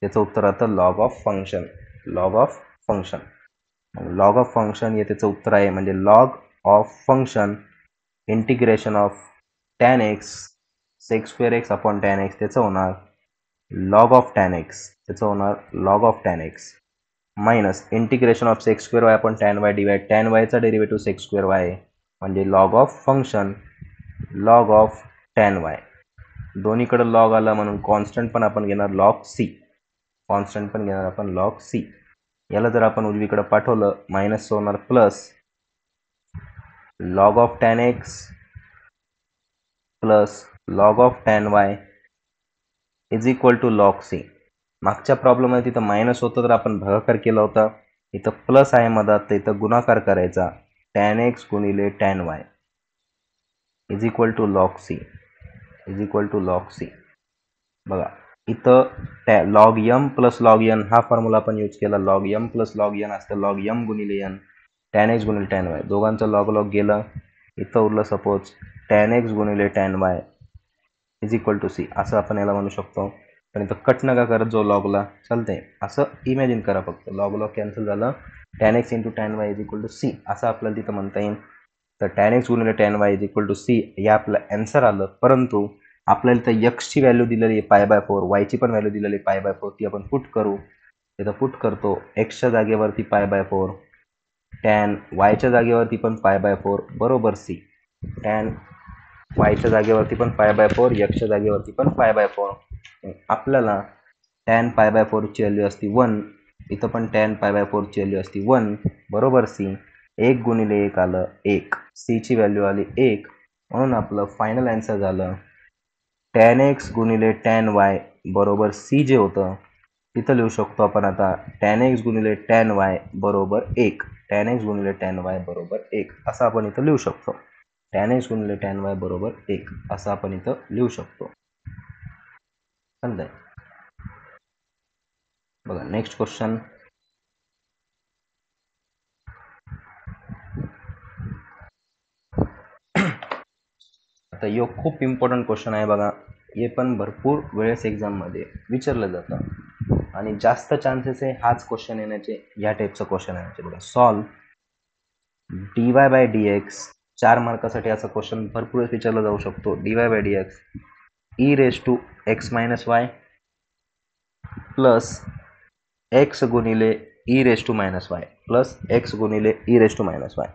त्याचं उत्तर राहतं log of function. Log of function. Log of function हे त्याचं उत्तर आहे. म्हणजे log of function integration of tan x sec square x upon tan x त्याचं होणार लॉग ऑफ टॅन एक्स. त्याचं होणार log of tan x minus integration of sec square y upon tan y divide. Tan वायचा derivative sec square y म्हणजे log of function log of tan y. दोन्हीकडे log आला म्हणून constant पण आपण घेणार लॉग सी. कॉन्स्टंट पण घेणार आपण लॉग सी. याला जर आपण उजवीकडे पाठवलं मायनस होणार plus log of tan x plus log of tan y is equal to log c. मागच्या प्रॉब्लेममध्ये तिथं मायनस होतं तर आपण भागाकार केला होता, इथं प्लस आहे मधात तर इथं गुणाकार करायचा. टॅन एक्स गुणिले tan y is equal to log C. Is equal to log c. बघा इथं log m plus log n हा फॉर्म्युला आपण यूज केला. Log m plus log n असतं लॉग यम गुणिले एन टॅन एक्स गुणिले tan y. दोघांचं log log गेलं. इथं उरलं सपोज टॅन एक्स गुणिले tan y is equal to c. असं आपण याला म्हणू शकतो. पण इथं कट नका करत जो लॉगला, चालतंय असं इमॅजिन करा फक्त. लॉग लॉग कॅन्सल झालं. Tan x into tan y is equal to c असं आपल्याला तिथं म्हणता येईल. तर टॅन एक्स गुणिले tan y is equal to c हे आपलं ॲन्सर आलं. परंतु आपल्याला इथं एक्सची व्हॅल्यू दिलेली आहे π/4, वायची पण व्हॅल्यू दिलेली आहे π/4. ती आपण पुट करू. इथं पुट करतो. एक्सच्या जागेवरती π/4, टॅन वायच्या जागेवरती पण π/4 बरोबर सी. टॅन वायच्या जागेवरती पण π/4, एक्सच्या जागेवरती पण π/4. आपल्याला टॅन π/4 ची व्हॅल्यू असती 1. इथं पण टॅन π/4 ची व्हॅल्यू असती 1 बरोबर सी. 1 गुणिले 1 आलं 1. सीची व्हॅल्यू आली 1. म्हणून आपलं फायनल ॲन्सर झालं टॅन एक्स गुणिले टॅन वाय बरोबर सी. जे होतं तिथं लिहू शकतो आपण आता टॅन एक्स गुणिले टॅन वाय बरोबर 1. टॅन एक्स गुणिले टॅन वाय बरोबर 1 असं आपण इथं लिहू शकतो. टॅन एक्स गुणिले टॅन वाय बरोबर 1 असं आपण इथं लिहू शकतो. समजाय. बघा नेक्स्ट क्वेश्चन. आता यो खूप इम्पॉर्टंट क्वेश्चन आहे बघा. हे पण भरपूर वेळेस एक्झाममध्ये विचारलं जातं आणि जास्त चान्सेस आहे हाच क्वेश्चन येण्याचे, या टाईपचं क्वेश्चन येण्याचे. बघा सॉल्व dy बाय dx. 4 मार्कासाठी असा क्वेश्चन भरपूर वेळेस विचारला जाऊ शकतो. dy by dx e raise to x minus y plus x गुणिले e raise to minus y plus x गुणिले e raise to minus y.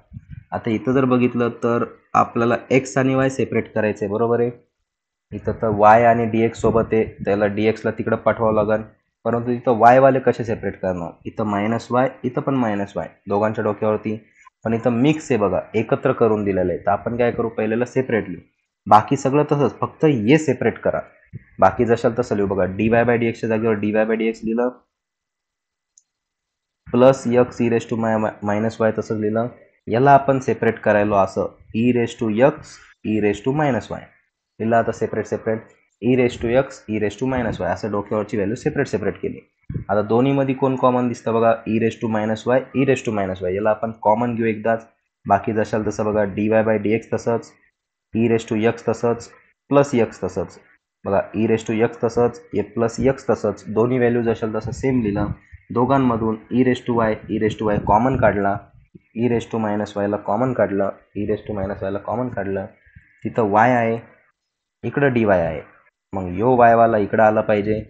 आता इथं जर बघितलं तर आपल्याला एक्स आणि वाय सेपरेट करायचं आहे बरोबर आहे. इथं तर वाय आणि डी एक्स सोबत आहे, त्याला डी एक्सला तिकडं पाठवावं लागेल. परंतु इथं वायवाले कसे सेपरेट करणार. इथं मायनस वाय इथं पण मायनस वाय दोघांच्या डोक्यावरती. पण इथं मिक्स आहे बघा, एकत्र करून दिलेलं आहे. तर आपण काय करू पहिल्याला सेपरेटली. बाकी सगळं तसंच, फक्त हे सेपरेट करा. बाकी जशाल तसं लिहू. बघा डी वाय बाय डी एक्सच्या जागेवर d Y by D x लिहिलं plus x e raise to minus y तसंच लिहिलं. याला आपण सेपरेट करायलो असं e raise to x e raise to minus y लिहिलं. आता separate separate e raise to x e raise to minus y असं डोक्यावरची व्हॅल्यू सेपरेट सेपरेट केली. आता दोन्हीमध्ये कोण कॉमन दिसतं बघा, e raise to minus y e raise to minus y. याला आपण कॉमन घेऊ एकदाच. बाकी जशाल तसं बघा D Y by D x तसंच, ई रेस टू एक्स तसंच, प्लस एक्स तसंच. बघा ई रेस टू एक्स तसंच, ए प्लस एक्स तसंच. दोन्ही व्हॅल्यू जशाल तसं सेम लिहिलं. दोघांमधून e raise to y common काढला. ई रेस टू मायनस वायला कॉमन काढलं. ई रेस टू मायनस वायला कॉमन काढलं. तिथं वाय आहे, इकडं डी वाय आहे. मग यो वायवाला इकडं आला पाहिजे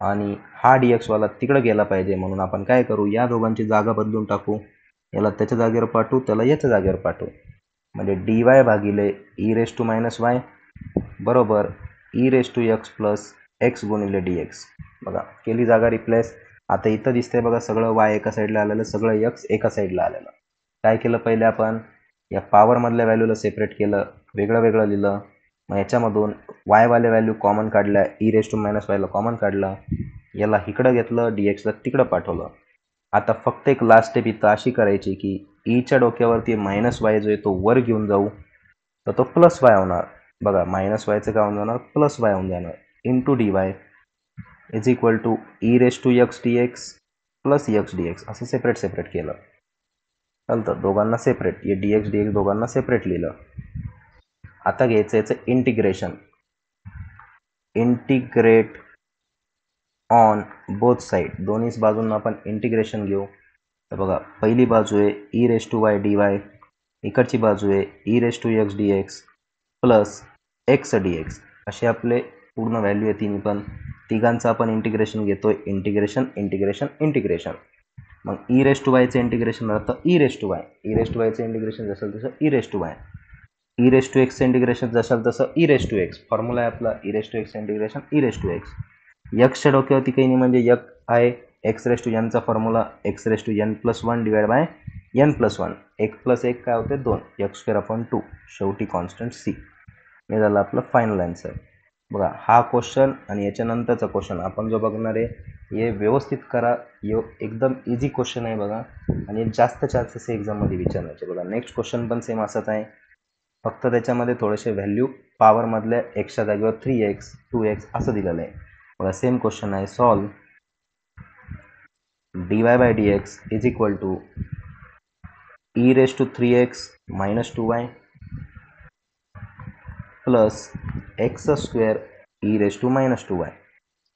आणि हा डी एक्सवाला तिकडं गेला पाहिजे. म्हणून आपण काय करू, या दोघांची जागा बदलून टाकू. याला त्याच्या जागेवर पाठवू, त्याला याच्या जागेवर पाठवू. म्हणजे डी वाय भागिले e raise to minus y बरोबर e raise to x plus x गुणिले डी एक्स. बघा केली जागा रिप्लेस. आता इथं दिसतंय बघा सगळं वाय एका साईडला आलेलं, सगळं एक्स एका साईडला आलेलं. काय केलं पहिले आपण या पॉवरमधल्या व्हॅल्यूला सेपरेट केलं, वेगळं वेगळं लिहिलं. मग याच्यामधून वायवाले व्हॅल्यू कॉमन काढल्या, ई रेस टू मायनस वायला कॉमन काढलं. याला इकडं घेतलं, डी एक्सला तिकडं पाठवलं. आता फक्त एक लास्ट स्टेप इथं अशी करायची की ईच्या डोक्यावरती मायनस वाय जो आहे तो वर घेऊन जाऊ, तर तो प्लस वाय होणार. बघा मायनस वायचं काय होऊन जाणार, प्लस वाय होऊन जाणार. Into d y is equal to e raise to x d x plus x d x असं सेपरेट सेपरेट केलं. चालतं दोघांना सेपरेट, हे डी एक्स दोघांना सेपरेट लिहिलं. आता घ्यायचं याचं integration. Integrate on both side, दोन्ही बाजूंना आपण इंटिग्रेशन घेऊ. तर बघा पहिली बाजू आहे e raise to y d y, इकडची बाजू आहे e raise to x d x plus x d x. असे आपले पूर्ण व्हॅल्यू आहे तिन्ही पण. तिघांचं आपण इंटिग्रेशन घेतोय. Integration integration integration. मग ई रेस टू वायचं इंटिग्रेशन राहतं e raise to y. E raise to वायचं इंटिग्रेशन जसं तसं e raise to y. E raise to एक्सचं इंटिग्रेशन जशाल तसं e raise to x formula आहे आपला ई रेस टू एक्सचं integration e raise to x. एक्सच्या डोक्यावरती काही नाही म्हणजे एक आहे एक्स रेस टू एनचा formula x raise to n plus one divide by n plus one. एक प्लस एक काय होते 2 एक्स स्क्वेअर अपॉन 2 शेवटी कॉन्स्टंट सी. हे झालं आपलं फायनल आन्सर. बघा हा क्वेश्चन आणि याच्यानंतरचा क्वेश्चन आपण जो बघणार आहे हे व्यवस्थित करा. एकदम इझी क्वेश्चन आहे बघा आणि जास्त चान्सेस आहे एक्झाममध्ये विचारण्याचे. बघा नेक्स्ट क्वेश्चन पण सेम असाच आहे, फक्त त्याच्यामध्ये थोडेसे व्हॅल्यू पॉवरमधल्या एक्सच्या जागेवर 3x 2x असं दिलेलं आहे. बघा सेम क्वेश्चन आहे. Solve dy by dx is equal to e raise to 3x minus 2y plus x square e raise to minus 2y.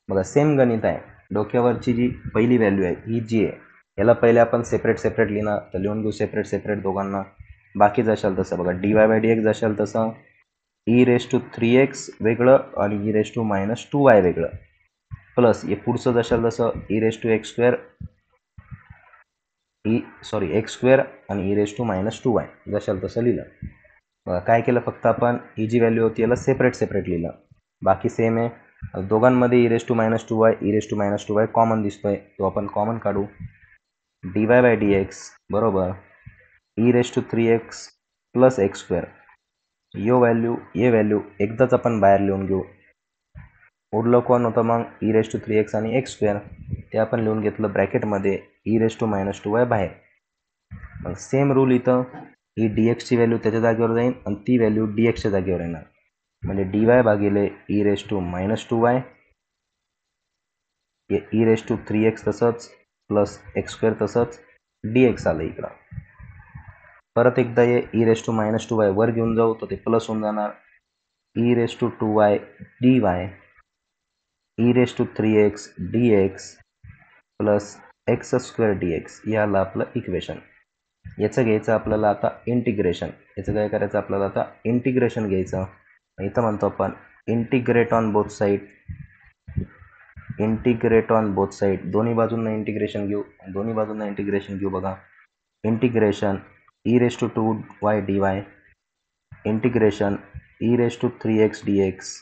बघा सेम गणित आहे. डोक्यावरची जी पहिली व्हॅल्यू आहे ही जी आहे याला पहिले आपण सेपरेट लिहिणार तर लिहून घेऊ सेपरेट दोघांना. बाकी जशाल तसं बघा dy बाय dx जशाल तसं ई रेस टू 3x वेगळं आणि e raise to minus 2y वेगळं प्लस हे पुढचं जशाल तसं e raise to x square x square आणि e raise to minus 2y जशाल तसं लिहिलं. बघा काय केलं फक्त आपण ही जी व्हॅल्यू होती याला सेपरेट लिहिलं. बाकी सेम आहे. दोघांमध्ये e raise to minus 2y e raise to minus 2y common दिसतोय तो आपण कॉमन काढू. dy बाय dx बरोबर e raise to 3x plus x square. ये व्हॅल्यू एकदाच आपण बाहेर लिहून घेऊ. उरलं कोण होतं मग ई रेस टू 3x आणि एक्स स्क्वेअर ते आपण लिहून घेतलं ब्रॅकेटमध्ये e raise to minus 2y बाहेर. मग सेम रूल इथं ही dxची व्हॅल्यू त्याच्या जागेवर जाईल आणि ती व्हॅल्यू dxच्या जागेवर येणार म्हणजे dy भागिले e raise to minus 2y e raise to 3x तसंच प्लस एक्स स्क्वेअर तसंच dx आलं इकडं. परत एकदा ये E raise to minus 2y वर घेऊन जाऊ तर ते प्लस होऊन जाणार e raise to 2y dy e raise to 3x dx plus x square dx हे आलं आपलं इक्वेशन. याचं घ्यायचं आपल्याला आता इंटिग्रेशन. याचं काय करायचं आपल्याला आता इंटिग्रेशन घ्यायचं. इथं म्हणतो आपण इंटिग्रेट ऑन बोथ साईड दोन्ही बाजूंना इंटिग्रेशन घेऊ. बघा integration e raise to 2y dy integration e raise to 3x dx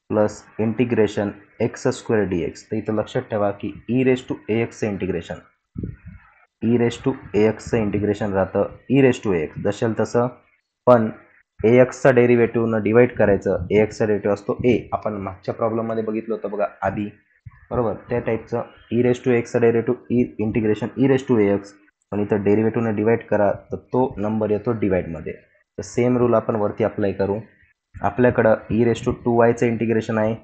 plus integration x square dx. तर इथं लक्षात ठेवा की ई रेस टू axचं इंटिग्रेशन राहतं ई रेस टू ax जशाल तसं पण axचा डेरिव्हेटिव्हनं डिवाइड करायचं. axचा डेरिव्हेटिव्ह असतो a आपण मागच्या प्रॉब्लेममध्ये बघितलं होतं बघा आधी बरोबर त्या टाईपचं ई रेस टू एक्सचा derivative integration e raise to ax पण इथं डेरिव्हेटिव्हनं डिवाइड करा तर तो नंबर येतो डिवाइडमध्ये. तर सेम रूल आपण वरती अप्लाय करू. आपल्याकडं ई रेस टू 2yचं इंटिग्रेशन आहे.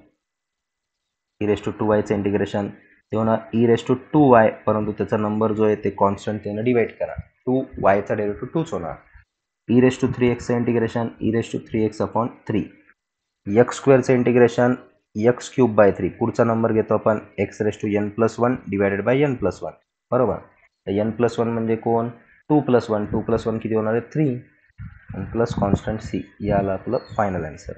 ई रेस टू 2yचं इंटिग्रेशन ते होणार ई रेस टू 2y परंतु त्याचा नंबर जो आहे ते कॉन्स्टंट त्यानं डिवाइड करा. 2yचा डेरिव्हेटिव्ह 2च होणार. ई रेस टू 3xचं integration e raise to 3x upon 3 x स्क्वेअरचं इंटिग्रेशन एक्स क्यूब बाय 3 पुढचा नंबर घेतो आपण x raise to n plus 1 divided by n plus 1 बरोबर. एन प्लस 1 म्हणजे कोण 2 प्लस 1 किती होणार आहे 3 आणि प्लस कॉन्स्टंट सी. हे आलं आपलं फायनल आन्सर.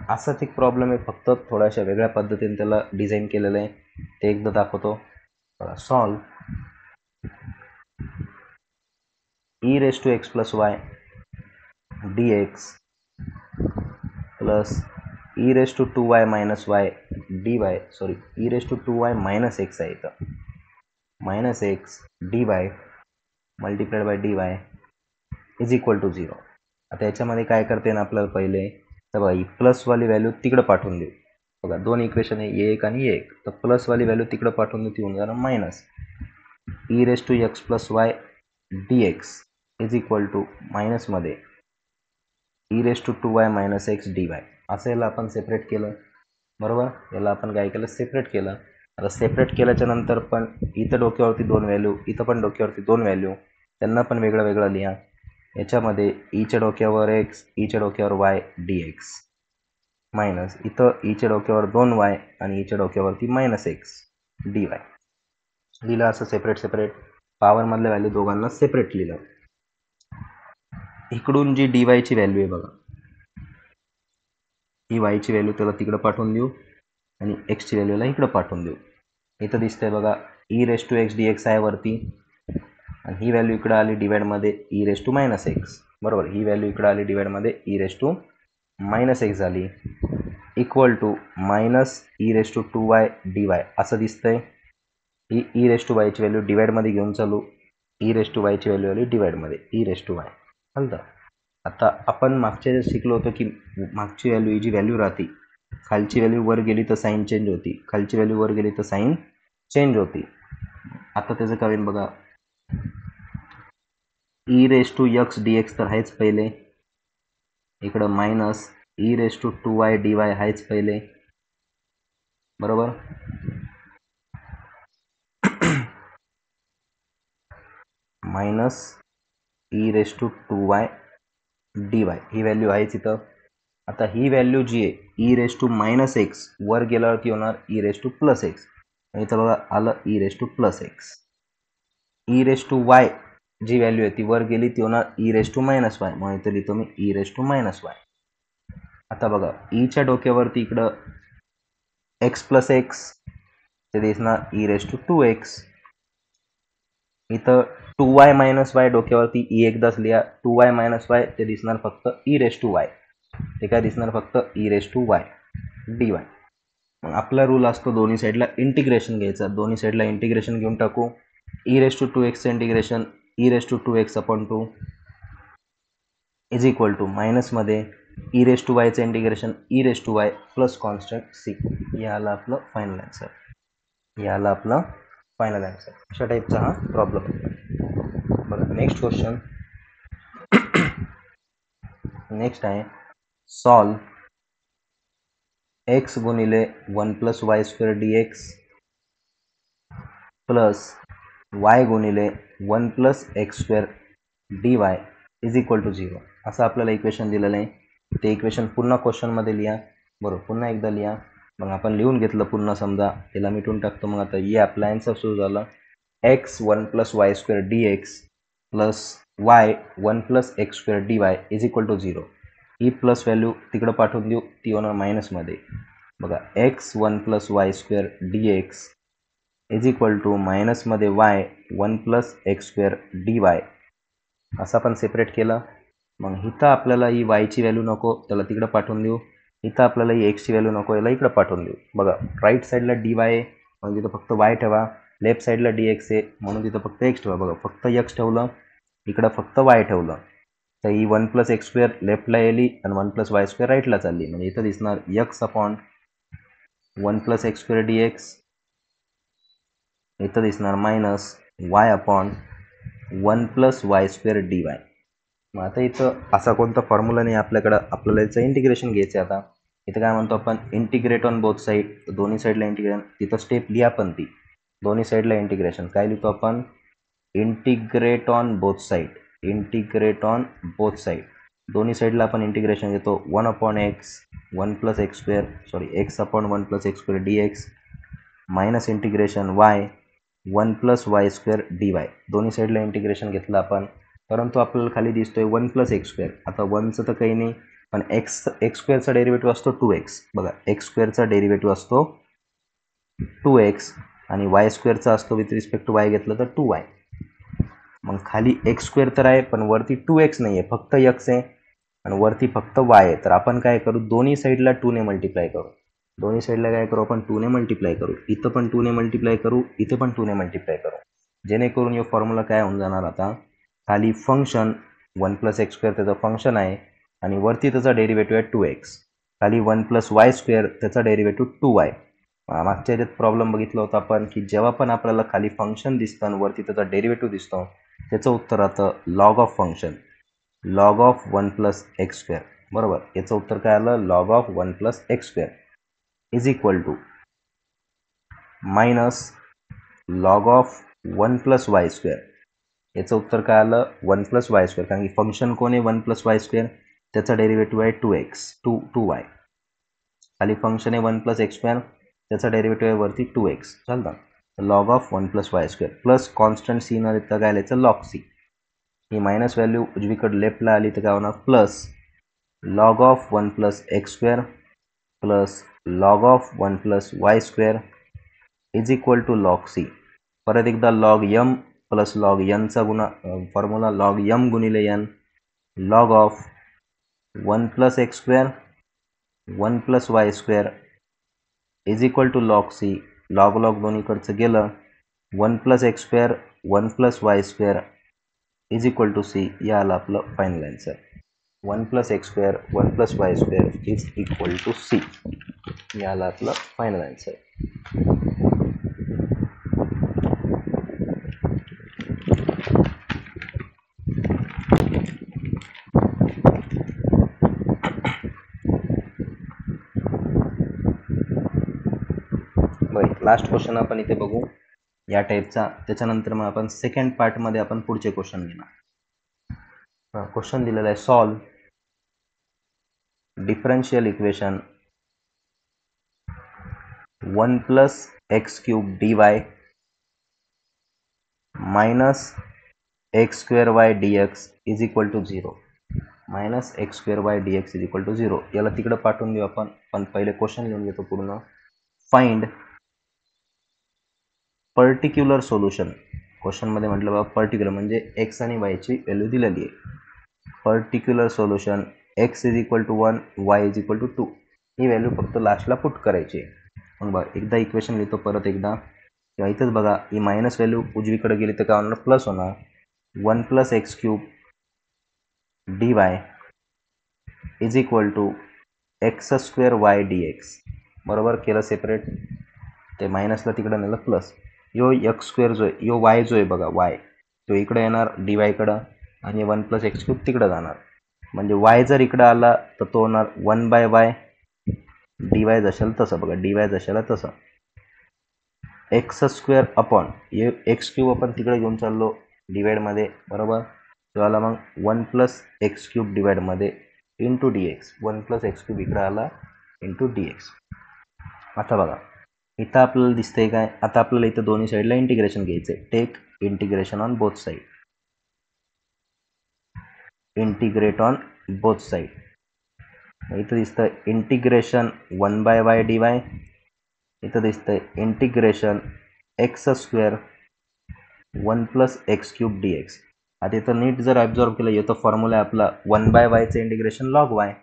असाच एक प्रॉब्लेम आहे फक्त थोड्याशा वेगळ्या पद्धतीने त्याला डिझाईन केलेलं आहे ते एकदा दाखवतो. Solve e raise to x plus y dx plus e raise to 2y minus y dy e raise to 2y minus x आहे इथं minus x dy multiplied by dy is equal to 0. आता याच्यामध्ये काय करता येईल आपल्याला पहिले तर बघा ही प्लसवाली व्हॅल्यू तिकडं पाठवून देऊ. बघा दोन इक्वेशन आहे एक आणि एक तर प्लसवाली व्हॅल्यू तिकडं पाठवून देऊ ती होऊन जाणार minus e raise to x plus y dx is equal to मायनसमध्ये e raise to 2y minus x dy असं याला आपण सेपरेट केलं बरोबर. याला आपण काय केलं सेपरेट केलं. आता सेपरेट केल्याच्या नंतर पण इथं डोक्यावरती 2 व्हॅल्यू इथं पण डोक्यावरती 2 व्हॅल्यू त्यांना पण वेगळं लिहा. याच्यामध्ये ईच्या डोक्यावर एक्स ईच्या डोक्यावर वाय dx मायनस इथं ईच्या डोक्यावर 2y आणि ईच्या डोक्यावरती मायनस एक्स dy लिहिलं. असं सेपरेट पॉवरमधल्या व्हॅल्यू दोघांना सेपरेट लिहिलं. इकडून जी dy ची व्हॅल्यू आहे बघा ही y ची व्हॅल्यू त्याला तिकडं पाठवून देऊ आणि x ची व्हॅल्यूला इकडं पाठवून देऊ. इथं दिसतंय बघा e raise to x dx आहे वरती आणि ही व्हॅल्यू इकडे आली डिवाइडमध्ये e raise to minus x, बरोबर. ही व्हॅल्यू इकडे आली डिवाइडमध्ये e raise to minus x झाली, equal to minus e raise to 2y dy असं दिसतंय. ही ई रेस टू वायची व्हॅल्यू डिवाइडमध्ये घेऊन चालू, ई रेस टू वायची व्हॅल्यू आली डिवाइडमध्ये ई रेस टू वाय. चालतं. आता आपण मागच्या वेळेस शिकलो होतो की मागची व्हॅल्यू ही जी व्हॅल्यू राहते, खालची व्हॅल्यू वर गेली तर साईन चेंज होती, खालची व्हॅल्यू वर गेली तर साईन चेंज होती. आता त्याचं काय होईल बघा, e raise to x d x तर आहेच पहिले, इकडं minus e raise to 2y dy आहेच पहिले, बरोबर. Minus e raise to 2y dy ही व्हॅल्यू आहेच इथं. आता ही व्हॅल्यू जी आहे e raise to minus x वर गेल्यावरती होणार e raise to plus x, इथं बघा आलं e raise to plus x. E raise to y जी व्हॅल्यू आहे ती वर गेली ती होणार e raise to minus y, म्हणून इथं लिहितो मी e raise to minus y. आता बघा ईच्या डोक्यावरती इकडं एक्स प्लस एक्स ते दिसणार ई रेस टू 2x. इथं 2y मायनस वाय डोक्यावरती ई एकदाच लिहा, 2y मायनस वाय ते दिसणार फक्त ई रेस टू वाय, ते काय दिसणार फक्त e raise to y d y. मग आपला रूल असतो दोन्ही साईडला इंटिग्रेशन घ्यायचं, दोन्ही साईडला इंटिग्रेशन घेऊन टाकू. E raise to 2x integration e raise to 2x upon 2 is equal to मायनसमध्ये ई रेस टू वायचं integration e raise to y plus constant c. याला आपलं फायनल आन्सर, याला आपलं फायनल आन्सर. अशा टाईपचा हा प्रॉब्लेम आहे. बरं, नेक्स्ट क्वेश्चन. नेक्स्ट आहे सॉल्व एक्स गुणिले 1 plus y square d x plus y गुणिले 1 plus x square d y is equal to 0 असं आपल्याला इक्वेशन दिलेलं आहे. ते इक्वेशन पुन्हा क्वेश्चनमध्ये लिहा, बरोबर, पुन्हा एकदा लिहा. मग आपण लिहून घेतलं पुन्हा, समजा त्याला मिटून टाकतो. मग आता ये आपला आन्सर सुरू झाला, x 1 plus y square d x plus y 1 plus x square d y is equal to 0. ही प्लस व्हॅल्यू तिकडं पाठवून देऊ, ती होणार मायनसमध्ये. बघा x 1 plus y square d x is equal to मायनसमध्ये y 1 plus x square d y असं आपण सेपरेट केलं. मग इथं आपल्याला ही वायची व्हॅल्यू नको, त्याला तिकडं पाठवून देऊ. इथं आपल्याला ही एक्सची व्हॅल्यू नको, याला इकडं पाठवून देऊ. बघा राईट साईडला डी वाय आहे म्हणून तिथं फक्त वाय ठेवा, लेफ्ट साईडला डी एक्स आहे म्हणून तिथं फक्त एक्स ठेवा. बघा फक्त एक्स ठेवलं, इकडं फक्त वाय ठेवलं, तर ही 1 प्लस एक्स स्क्वेअर लेफ्टला येली आणि 1 प्लस वाय स्क्वेअर राईटला चालली. म्हणजे इथं दिसणार x upon 1 plus x square d x, इथं दिसणार minus Y upon 1 plus y square d y. मग आता इथं असा कोणता फॉर्म्युला नाही आपल्याकडं, आपल्याला याचं इंटिग्रेशन घ्यायचं आहे. आता इथं काय म्हणतो आपण, इंटिग्रेट ऑन बोथ साईड, दोन्ही साईडला इंटिग्रेशन. तिथं स्टेप लिहा पण ती, दोन्ही साईडला इंटिग्रेशन. काय लिहितो आपण, integrate on both side, integrate on both side. दोन्ही साईडला आपण इंटिग्रेशन घेतो. 1 upon x 1 plus x square, sorry x upon 1 plus x square d X minus integration Y 1 plus y square d Y. दोन्ही साईडला integration घेतलं आपण, परंतु आपल्याला खाली दिसतोय 1 प्लस एक्स स्क्वेअर. आता 1चं तर काही नाही, पण एक्स स्क्वेअरचा डेरिव्हेटिव्ह असतो 2x. बघा एक्स स्क्वेअरचा डेरिव्हेटिव्ह असतो 2x आणि वाय स्क्वेअरचा असतो विथ रिस्पेक्ट टू वाय घेतलं तर 2y. मग खाली एक्स स्क्वेअर तर आहे पण वरती 2x नाही आहे, फक्त x आहे आणि वरती फक्त y आहे. तर आपण काय करू, दोन्ही साईडला 2 ने मल्टिप्लाय करू. दोन्ही साईडला काय करू आपण, 2 ने मल्टिप्लाय करू. इथं पण 2 ने मल्टिप्लाय करू, इथं पण 2 ने मल्टिप्लाय करू, जेणेकरून हे फॉर्म्युला काय होऊन जाणार, आता खाली फंक्शन 1 प्लस एक्स स्क्वेअर त्याचं फंक्शन आहे आणि वरती त्याचा डेरिव्हेटिव्ह आहे 2x. खाली 1 प्लस वाय स्क्वेअर त्याचा डेरिव्हेटिव्ह 2y. मागच्या याच्यात प्रॉब्लेम बघितला होता आपण की जेव्हा पण आपल्याला खाली फंक्शन दिसतं आणि वरती त्याचा डेरिव्हेटिव्ह दिसतो, त्याचं उत्तर राहतं log of function, log of 1 plus x square. बरोबर, याचं उत्तर काय आलं, log of 1 plus x square is equal to minus log of 1 plus y square. याचं उत्तर काय आलं, 1 प्लस वाय स्क्वेअर, कारण की फंक्शन कोण आहे 1 प्लस वाय स्क्वेअर, त्याचा डेरिव्हेटिव्ह आहे 2x 2y. खाली फंक्शन आहे 1 प्लस एक्स स्क्वेअर, त्याचा डेरिव्हेटिव्ह आहे वरती 2x. चालतं, log of 1 plus y square plus constant C न देता काय लिहायचं, लॉग सी. ही मायनस व्हॅल्यू उजवीकडे लेफ्टला आली तर काय होणार, plus log of 1 plus x square plus log of 1 plus y square is equal to log C. परत एकदा लॉग m प्लस लॉग यनचा फॉर्म्युला लॉग यम गुणिले n log of 1 plus x square 1 plus y square is equal to log c. Log दोन्हीकडचं गेलं 1 plus x square 1 plus y square is equal to c. या आलं आपलं final answer. 1 plus x square 1 plus y square is equal to c. या आलं आपलं final answer. Last question आपण इथे बघू या टाईपचा. त्याच्यानंतर मग आपण सेकंड पार्टमध्ये आपण पुढचे क्वेश्चन घेणार. क्वेश्चन दिलेला आहे solve differential equation 1 plus x cube d y minus x square y d x is equal to 0. Minus x square y d x is equal to 0. याला तिकडं पाठवून देऊ आपण. पण पहिले क्वेश्चन लिहून घेतो पूर्ण. Find particular solution. क्वेश्चनमध्ये म्हटलं बाबा पर्टिक्युलर म्हणजे एक्स आणि वायची व्हॅल्यू दिलेली आहे. Particular solution x is equal to 1 y is equal to 2 ही व्हॅल्यू फक्त लास्टला पुट करायची आहे. मग बघा एकदा इक्वेशन लिहितो परत एकदा. किंवा इथंच बघा ही मायनस व्हॅल्यू उजवीकडे गेली तर काय होणार प्लस होणार. 1 plus x cube d y is equal to x square y d x. बरोबर केलं सेपरेट. ते मायनसला तिकडं नेलं प्लस. यो एक्स स्क्वेअर जो आहे यो वाय जो आहे बघा वाय तो इकडे येणार डी वायकडं आणि 1 प्लस एक्स क्यूब तिकडं जाणार. म्हणजे वाय जर इकडं आला तर तो होणार 1 बाय वाय डी वाय जशाला तसं बघा डी वाय जशाला तसं x square upon x cube आपण तिकडे घेऊन चाललो डिवाइडमध्ये बरोबर. तो आला मग 1 प्लस एक्स क्यूब डिवाइडमध्ये into d x. 1 plus x cube इकडं आला इंटू डी एक्स. आता बघा इथं आपल्याला दिसतंय काय. आता आपल्याला इथं दोन्ही साईडला इंटिग्रेशन घ्यायचं आहे. Take integration on both side. Integrate on both side. इथं दिसतं integration 1 by y d y. इथं दिसतंय integration x square 1 plus x cube d x. आता इथं नीट जर ॲब्झॉर्ब केलं येतं फॉर्म्युला आहे आपला 1 बाय वायचं इंटिग्रेशन लॉग वाय.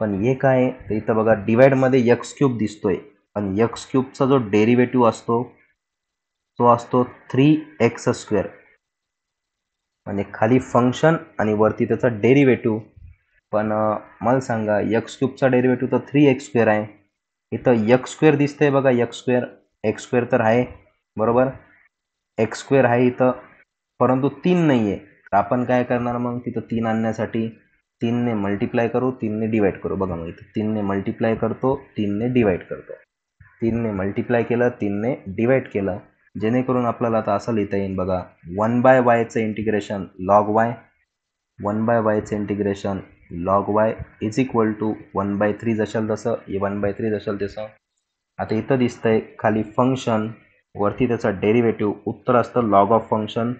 पण हे काय तर इथं बघा डिवाइडमध्ये एक्स क्यूब दिसतोय आणि एक्स क्यूबचा जो डेरिव्हेटिव्ह असतो तो असतो 3x स्क्वेअर. म्हणजे खाली फंक्शन आणि वरती त्याचा डेरिव्हेटिव्ह. पण मला सांगा एक्स क्यूबचा डेरिव्हेटिव्ह तर 3x स्क्वेअर आहे. इथं एक्स स्क्वेअर दिसतंय बघा एक्स स्क्वेअर तर आहे बरोबर. एक्स स्क्वेअर आहे इथं परंतु 3 नाही आहे. तर आपण काय करणार मग तिथं 3 आणण्यासाठी 3ने मल्टिप्लाय करू 3ने डिवाइड करू. बघा मग इथं 3ने मल्टिप्लाय करतो 3ने डिवाइड करतो. 3ने मल्टिप्लाय केलं 3ने डिवाइड केलं जेणेकरून आपल्याला आता असं लिहिता येईल बघा 1 बाय वायचं इंटिग्रेशन लॉग वाय 1 बाय वायचं integration log y is equal to 1 by 3 जशाल तसं 1 बाय 3 जशाल तसं. आता इथं दिसतंय खाली फंक्शन वरती त्याचा डेरिव्हेटिव्ह. उत्तर असतं लॉग ऑफ फंक्शन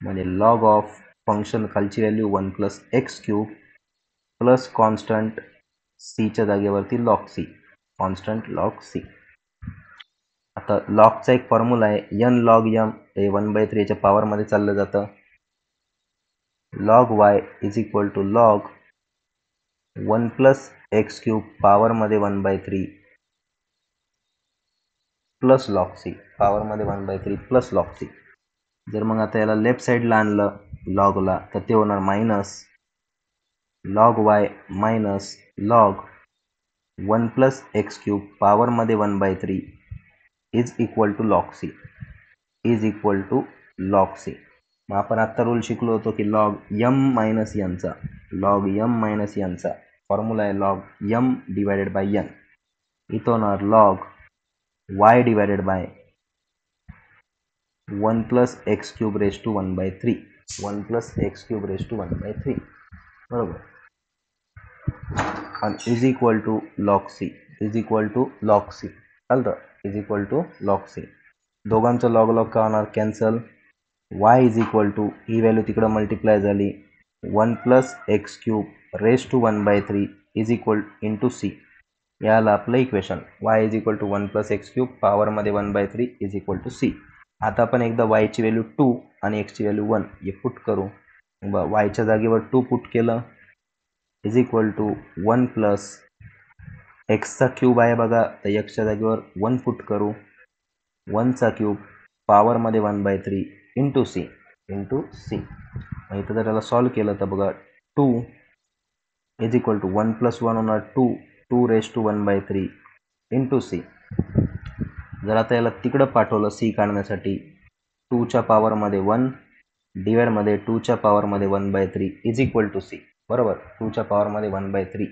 म्हणजे लॉग ऑफ फंक्शन खालची value 1 plus x cube plus constant सीच्या जागेवरती log C. Constant log C. आता लॉगचा एक फॉर्म्युला आहे एन लॉग यम. हे 1/3 याच्या पॉवरमध्ये चाललं जातं. Log y is equal to log 1 plus x cube पॉवरमध्ये 1/3 प्लस लॉग सी. पॉवरमध्ये 1/3 प्लस लॉग सी. जर मग आता याला लेफ्ट साईडला आणलं लॉगला तर ते होणार minus log y minus log 1 plus x cube पॉवरमध्ये 1/3 is equal to log C. Is equal to log C. मग आपण आत्ता रूल शिकलो होतो की लॉग यम मायनस यनचा फॉर्म्युला आहे log m divided by n. इथं होणार log y divided by 1 plus x cube raise to 1/3. 1 plus x cube raise to 1/3 बरोबर. आणि is equal to log C. Is equal to log c चालतं. Is equal to log c. दोघांचं log का होणार cancel. Y is equal to ही व्हॅल्यू तिकडं multiply झाली 1 plus x cube raise to 1/3 is equal into c. याला आपलं equation y is equal to 1 plus x cube पॉवरमध्ये 1/3 इज इक्वल टू सी. आता आपण एकदा वायची व्हॅल्यू 2 आणि एक्सची व्हॅल्यू 1 हे पुट करू. वायच्या जागेवर 2 पुट केलं इज इक्वल टू 1 प्लस एक्सचा क्यूब आहे बघा, तर एक्सच्या जागेवर 1 पुट करू. 1चा क्यूब पॉवरमध्ये 1/3 इंटू सी. इथं जर त्याला सॉल्व केलं तर बघा 2 इज इक्वल टू 1 प्लस 1 होणार 2 रेज टू 1/3 इंटू सी. जर आता याला तिकडं पाठवलं सी काढण्यासाठी 2च्या पॉवरमध्ये 1 डिवाइडमध्ये 2च्या पॉवरमध्ये 1/3 इज इक्वल टू सी. बरोबर, 2च्या पॉवरमध्ये 1/3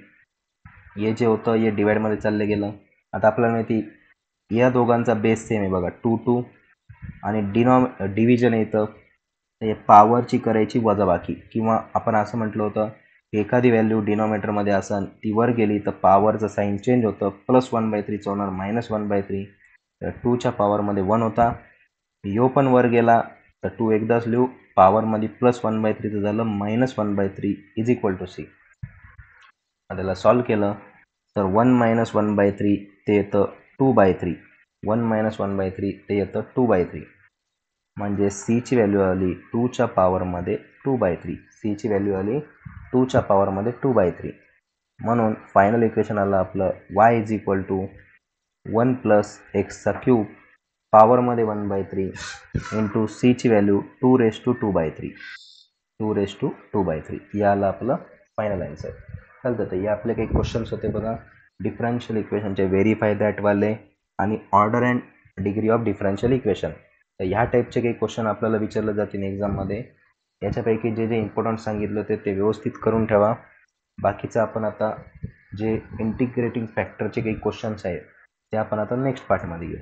हे जे होतं हे डिवाइडमध्ये चाललं गेलं. आता आपल्याला माहिती या दोघांचा बेस सेम आहे बघा 2 आणि डिव्हिजन येतं हे पॉवरची करायची वजाबाकी, किंवा आपण असं म्हटलं होतं की एखादी व्हॅल्यू डिनॉमिनेटरमध्ये असेल ती वर गेली तर पॉवरचं साईन चेंज होतं, प्लस 1/3 होणार मायनस 1/3. तर 2च्या पॉवरमध्ये 1 होता, यो पण वर गेला तर 2 एकदाच लिहू, पॉवरमध्ये प्लस 1/3 झालं minus 1/3 is equal to C. त्याला सॉल्व केलं तर 1 मायनस 1/3 ते येतं 2/3. 1 मायनस 1/3 ते येतं 2/3. म्हणजे सीची व्हॅल्यू आली 2च्या पॉवरमध्ये 2/3. सीची व्हॅल्यू आली 2च्या पॉवरमध्ये 2/3. म्हणून फायनल इक्वेशन आलं आपलं y is equal to 1 plus एक्सचा क्यूब पॉवरमध्ये 1/3 इंटू सीची व्हॅल्यू 2 रेज टू 2/3 हे आलं आपलं फायनल आन्सर. चालतं. तर हे आपले काही क्वेश्चन्स होते बघा डिफरन्शियल इक्वेशनचे, व्हेरीफाय दॅटवाले आणि order and degree of differential equation. तर ह्या टाईपचे काही क्वेश्चन आपल्याला विचारले जातील एक्झाममध्ये. याच्यापैकी जे इम्पॉर्टंट सांगितलं होते ते व्यवस्थित करून ठेवा. बाकीचं आपण आता जे इंटिग्रेटिंग फॅक्टरचे काही क्वेश्चन्स आहेत ते आपण आता नेक्स्ट पार्टमध्ये घेऊ.